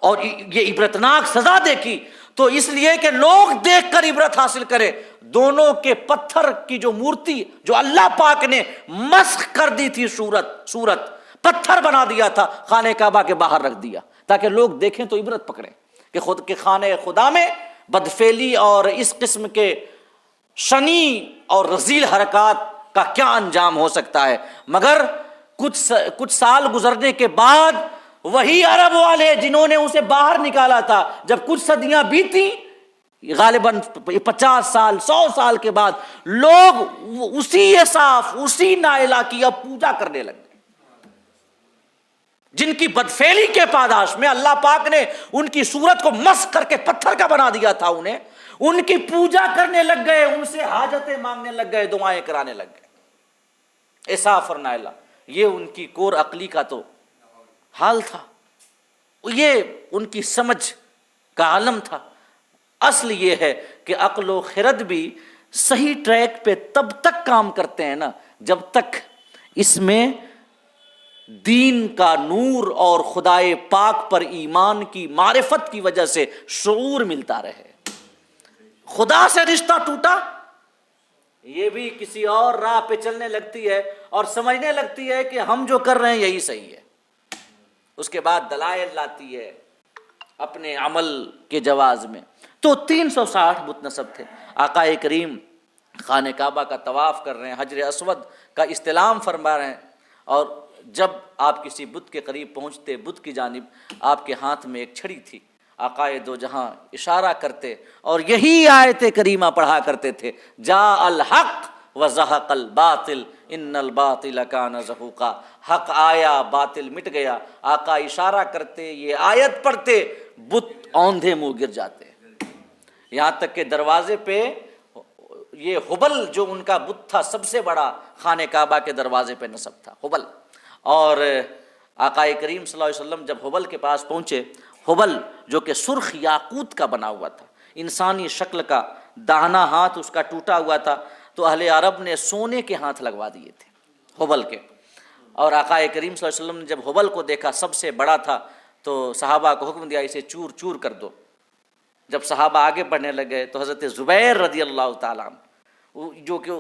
اور یہ عبرتناک سزا دیکھی تو اس لیے کہ لوگ دیکھ کر عبرت حاصل کرے، دونوں کے پتھر کی جو مورتی جو اللہ پاک نے مسخ کر دی تھی، صورت پتھر بنا دیا تھا، خانہ کعبہ کے باہر رکھ دیا تاکہ لوگ دیکھیں تو عبرت پکڑیں کہ خود کے خانہ خدا میں بدفعلی اور اس قسم کے شنی اور رذیل حرکات کا کیا انجام ہو سکتا ہے۔ مگر کچھ سال گزرنے کے بعد وہی عرب والے جنہوں نے اسے باہر نکالا تھا، جب کچھ صدیاں بیتی، غالباً 50 سال 100 سال کے بعد، لوگ اسی صاف اسی نائلہ کی اب پوجا کرنے لگے، جن کی بدفعلی کے پاداش میں اللہ پاک نے ان کی صورت کو مسخ کر کے پتھر کا بنا دیا تھا، انہیں ان کی پوجا کرنے لگ گئے، ان سے حاجتیں مانگنے لگ گئے، دعائیں کرانے لگ گئے۔ اساف اور نائلہ، یہ ان کی کور عقلی کا تو حال تھا، یہ ان کی سمجھ کا عالم تھا۔ اصل یہ ہے کہ عقل و خرد بھی صحیح ٹریک پہ تب تک کام کرتے ہیں نا جب تک اس میں دین کا نور اور خدائے پاک پر ایمان کی معرفت کی وجہ سے شعور ملتا رہے۔ خدا سے رشتہ ٹوٹا، یہ بھی کسی اور راہ پہ چلنے لگتی ہے اور سمجھنے لگتی ہے کہ ہم جو کر رہے ہیں یہی صحیح ہے، اس کے بعد دلائل لاتی ہے اپنے عمل کے جواز میں۔ تو 360 بت نصب تھے، آقا کریم خانہ کعبہ کا طواف کر رہے ہیں، حجر اسود کا استلام فرما رہے ہیں، اور جب آپ کسی بت کے قریب پہنچتے، بت کی جانب آپ کے ہاتھ میں ایک چھڑی تھی، آقا دو جہاں اشارہ کرتے اور یہی آیت کریمہ پڑھا کرتے تھے، جاء الحق وزہق الباطل ان الباطل کان زہوقا، حق آیا باطل مٹ گیا۔ آقا اشارہ کرتے، یہ آیت پڑھتے، بت اوندھے منہ گر جاتے، یہاں تک کہ دروازے پہ یہ حبل جو ان کا بت تھا سب سے بڑا، خانہ کعبہ کے دروازے پہ نصب تھا حبل، اور آقا کریم صلی اللہ علیہ وسلم جب حبل کے پاس پہنچے، حبل جو کہ سرخ یاقوت کا بنا ہوا تھا، انسانی شکل کا، داہنا ہاتھ اس کا ٹوٹا ہوا تھا، تو اہل عرب نے سونے کے ہاتھ لگوا دیے تھے حبل کے، اور آقا کریم صلی اللہ علیہ وسلم نے جب حبل کو دیکھا سب سے بڑا تھا تو صحابہ کو حکم دیا اسے چور چور کر دو۔ جب صحابہ آگے بڑھنے لگے تو حضرت زبیر رضی اللہ تعالیٰ عنہ جو کہ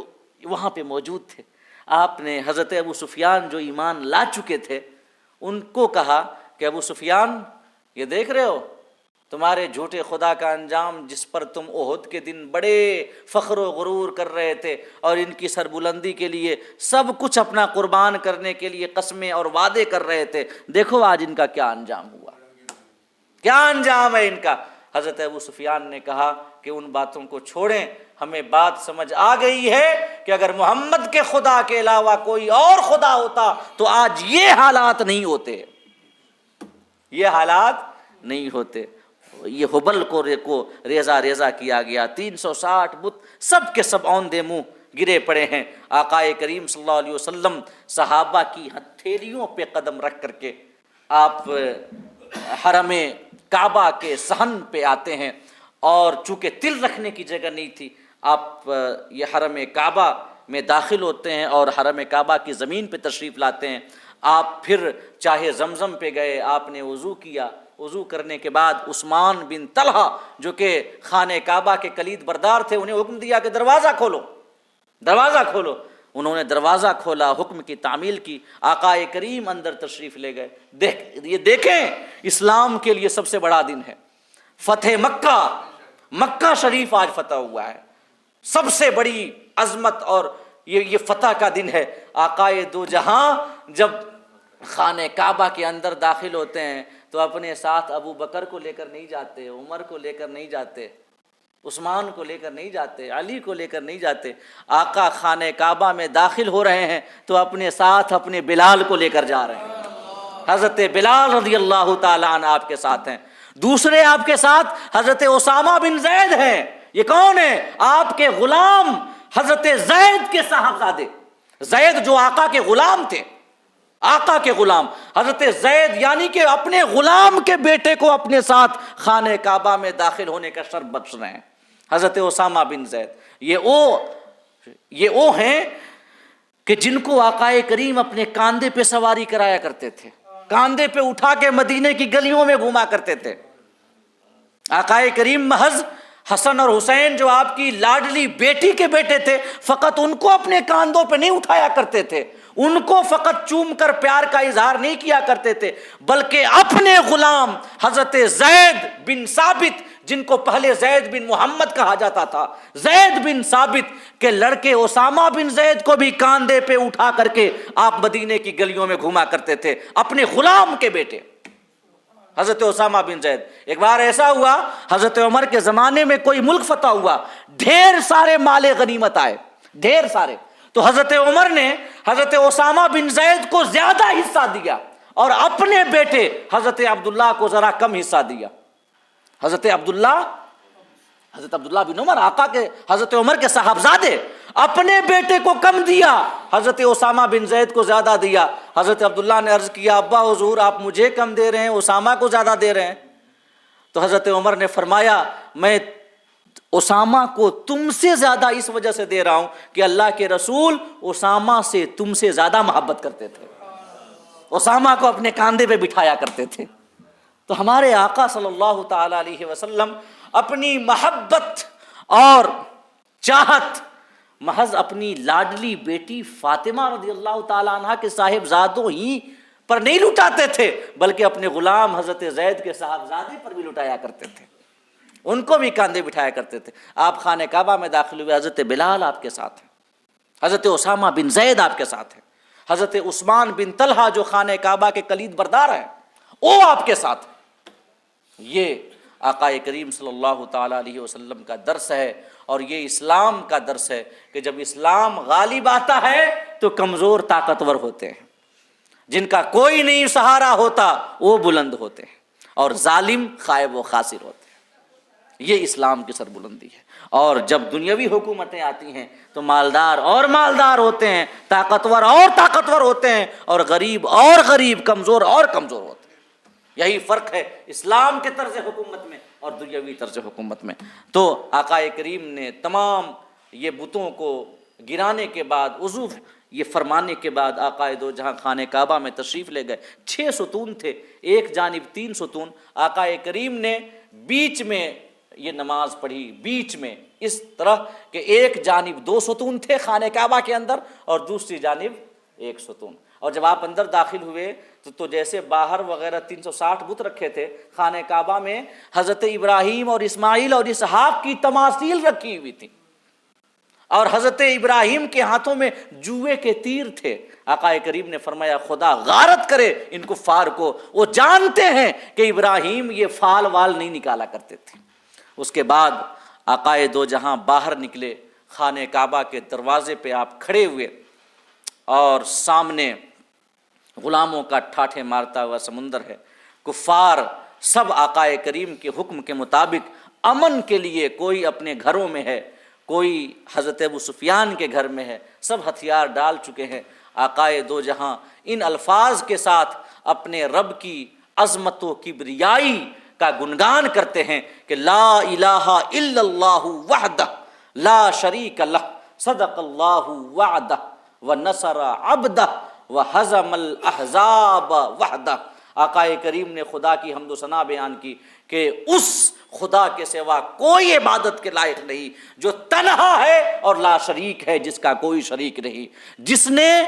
وہاں پہ موجود تھے، آپ نے حضرت ابو سفیان جو ایمان لا چکے تھے ان کو کہا کہ ابو سفیان، یہ دیکھ رہے ہو تمہارے جھوٹے خدا کا انجام، جس پر تم احد کے دن بڑے فخر و غرور کر رہے تھے اور ان کی سربلندی کے لیے سب کچھ اپنا قربان کرنے کے لیے قسمیں اور وعدے کر رہے تھے، دیکھو آج ان کا کیا انجام ہوا، کیا انجام ہے ان کا۔ حضرت ابو سفیان نے کہا کہ ان باتوں کو چھوڑیں، ہمیں بات سمجھ آ گئی ہے کہ اگر محمد کے خدا کے علاوہ کوئی اور خدا ہوتا تو آج یہ حالات نہیں ہوتے، یہ حالات نہیں ہوتے۔ یہ حبل کو ریزہ ریزہ کیا گیا، 360 بت سب کے سب اوندے منہ گرے پڑے ہیں۔ آقا کریم صلی اللہ علیہ وسلم صحابہ کی ہتھیلیوں پہ قدم رکھ کر کے آپ حرم کعبہ کے صحن پہ آتے ہیں، اور چونکہ تل رکھنے کی جگہ نہیں تھی، آپ یہ حرم کعبہ میں داخل ہوتے ہیں اور حرم کعبہ کی زمین پہ تشریف لاتے ہیں۔ آپ پھر چاہے زمزم پہ گئے، آپ نے وضو کیا، وضو کرنے کے بعد عثمان بن طلحہ جو کہ خانہ کعبہ کے کلید بردار تھے، انہیں حکم دیا کہ دروازہ کھولو، دروازہ کھولو۔ انہوں نے دروازہ کھولا، حکم کی تعمیل کی، آقا کریم اندر تشریف لے گئے۔ یہ دیکھیں اسلام کے لیے سب سے بڑا دن ہے، فتح مکہ، مکہ شریف آج فتح ہوا ہے، سب سے بڑی عظمت اور یہ فتح کا دن ہے۔ آقا دو جہاں جب خانہ کعبہ کے اندر داخل ہوتے ہیں تو اپنے ساتھ ابو بکر کو لے کر نہیں جاتے، عمر کو لے کر نہیں جاتے، عثمان کو لے کر نہیں جاتے، علی کو لے کر نہیں جاتے۔ آقا خانہ کعبہ میں داخل ہو رہے ہیں تو اپنے ساتھ اپنے بلال کو لے کر جا رہے ہیں، حضرت بلال رضی اللہ تعالیٰ عنہ آپ کے ساتھ ہیں۔ دوسرے آپ کے ساتھ حضرت اسامہ بن زید ہیں۔ یہ کون ہیں؟ آپ کے غلام حضرت زید کے صاحبزادے، زید جو آقا کے غلام تھے، آقا کے غلام حضرت زید یعنی کہ اپنے غلام کے بیٹے کو اپنے ساتھ خانہ کعبہ میں داخل ہونے کا شرف بخش رہے ہیں. حضرت اسامہ بن زید یہ وہ ہیں کہ جن کو آقا کریم اپنے کاندھے پہ سواری کرایا کرتے تھے, کاندھے پہ اٹھا کے مدینے کی گلیوں میں گھوما کرتے تھے. آقا کریم محض حسن اور حسین جو آپ کی لاڈلی بیٹی کے بیٹے تھے, فقط ان کو اپنے کاندھوں پہ نہیں اٹھایا کرتے تھے, ان کو فقط چوم کر پیار کا اظہار نہیں کیا کرتے تھے, بلکہ اپنے غلام حضرت زید بن ثابت, جن کو پہلے زید بن محمد کہا جاتا تھا, زید بن ثابت کے لڑکے اسامہ بن زید کو بھی کاندھے پہ اٹھا کر کے آپ مدینے کی گلیوں میں گھوما کرتے تھے, اپنے غلام کے بیٹے حضرت اسامہ بن زید. ایک بار ایسا ہوا, حضرت عمر کے زمانے میں کوئی ملک فتح ہوا, ڈھیر سارے مال غنیمت آئے, ڈھیر سارے. تو حضرت عمر نے حضرت اسامہ بن زید کو زیادہ حصہ دیا اور اپنے بیٹے حضرت عبداللہ کو ذرا کم حصہ دیا. حضرت عبداللہ بن عمر آقا کے حضرت عمر کے صاحبزادے, اپنے بیٹے کو کم دیا, حضرت اسامہ بن زید کو زیادہ دیا. حضرت عبداللہ نے عرض کیا, ابا حضور آپ مجھے کم دے رہے ہیں, اسامہ کو زیادہ دے رہے ہیں. تو حضرت عمر نے فرمایا, میں اسامہ کو تم سے زیادہ اس وجہ سے دے رہا ہوں کہ اللہ کے رسول اسامہ سے تم سے زیادہ محبت کرتے تھے, اسامہ کو اپنے کاندھے پہ بٹھایا کرتے تھے. تو ہمارے آقا صلی اللہ تعالی علیہ وسلم اپنی محبت اور چاہت محض اپنی لاڈلی بیٹی فاطمہ رضی اللہ تعالی عنہ کے صاحبزادوں ہی پر نہیں لٹاتے تھے, بلکہ اپنے غلام حضرت زید کے صاحبزادے پر بھی لٹایا کرتے تھے, ان کو بھی کاندھے بٹھایا کرتے تھے. آپ خانہ کعبہ میں داخل ہوئے, حضرت بلال آپ کے ساتھ ہیں, حضرت اسامہ بن زید آپ کے ساتھ ہیں, حضرت عثمان بن طلحہ جو خانہ کعبہ کے کلید بردار ہیں وہ آپ کے ساتھ ہیں. یہ آقا کریم صلی اللہ تعالی علیہ وسلم کا درس ہے, اور یہ اسلام کا درس ہے کہ جب اسلام غالب آتا ہے تو کمزور طاقتور ہوتے ہیں, جن کا کوئی نہیں سہارا ہوتا وہ بلند ہوتے ہیں, اور ظالم خائب و خاسر ہوتے ہیں. یہ اسلام کی سربلندی ہے. اور جب دنیاوی حکومتیں آتی ہیں تو مالدار اور مالدار ہوتے ہیں, طاقتور اور طاقتور ہوتے ہیں, اور غریب اور غریب, کمزور اور کمزور ہوتے ہیں. یہی فرق ہے اسلام کے طرز حکومت میں اور دنیاوی طرز حکومت میں. تو آقا کریم نے تمام یہ بتوں کو گرانے کے بعد, وضو یہ فرمانے کے بعد, آقا دو جہاں خانہ کعبہ میں تشریف لے گئے. 6 ستون تھے, ایک جانب 3 ستون. آقا کریم نے بیچ میں یہ نماز پڑھی, بیچ میں اس طرح کہ ایک جانب 2 ستون تھے خانہ کعبہ کے اندر اور دوسری جانب 1 ستون. اور جب آپ اندر داخل ہوئے تو جیسے باہر وغیرہ 360 بت رکھے تھے, خانہ کعبہ میں حضرت ابراہیم اور اسماعیل اور اسحاق کی تماثیل رکھی ہوئی تھی, اور حضرت ابراہیم کے ہاتھوں میں جوئے کے تیر تھے. آقا کریم نے فرمایا, خدا غارت کرے ان کفار کو, وہ جانتے ہیں کہ ابراہیم یہ فال وال نہیں نکالا کرتے تھے. اس کے بعد آقا دو جہاں باہر نکلے, خانہ کعبہ کے دروازے پہ آپ کھڑے ہوئے, اور سامنے غلاموں کا ٹھاٹھے مارتا ہوا سمندر ہے. کفار سب آقا کریم کے حکم کے مطابق امن کے لیے, کوئی اپنے گھروں میں ہے, کوئی حضرت ابو سفیان کے گھر میں ہے, سب ہتھیار ڈال چکے ہیں. آقا دو جہاں ان الفاظ کے ساتھ اپنے رب کی عظمت و کبریائی کا گنگان کرتے ہیں کہ لا الہ الا اللہ وحدہ لا شریک لہ صدق اللہ وعدہ ونصر عبدہ وہزم الاحزاب وحدہ. آقا کریم نے خدا کی حمد و ثنا بیان کی کہ اس خدا کے سوا کوئی عبادت کے لائق نہیں جو تنہا ہے اور لا شریک ہے, جس کا کوئی شریک نہیں, جس نے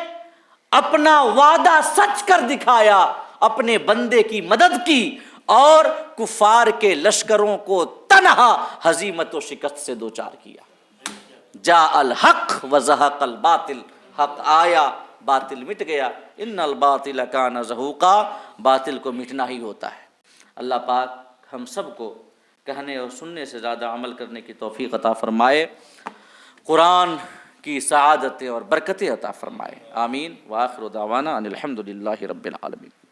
اپنا وعدہ سچ کر دکھایا, اپنے بندے کی مدد کی اور کفار کے لشکروں کو تنہا ہزیمت و شکست سے دوچار کیا. جاء الحق وزہق الباطل, حق آیا باطل مٹ گیا. ان الباطل کان زہوقا, باطل کو مٹنا ہی ہوتا ہے. اللہ پاک ہم سب کو کہنے اور سننے سے زیادہ عمل کرنے کی توفیق عطا فرمائے, قرآن کی سعادتیں اور برکتیں عطا فرمائے. آمین. وآخر دعوانا ان الحمد للہ رب العالمین.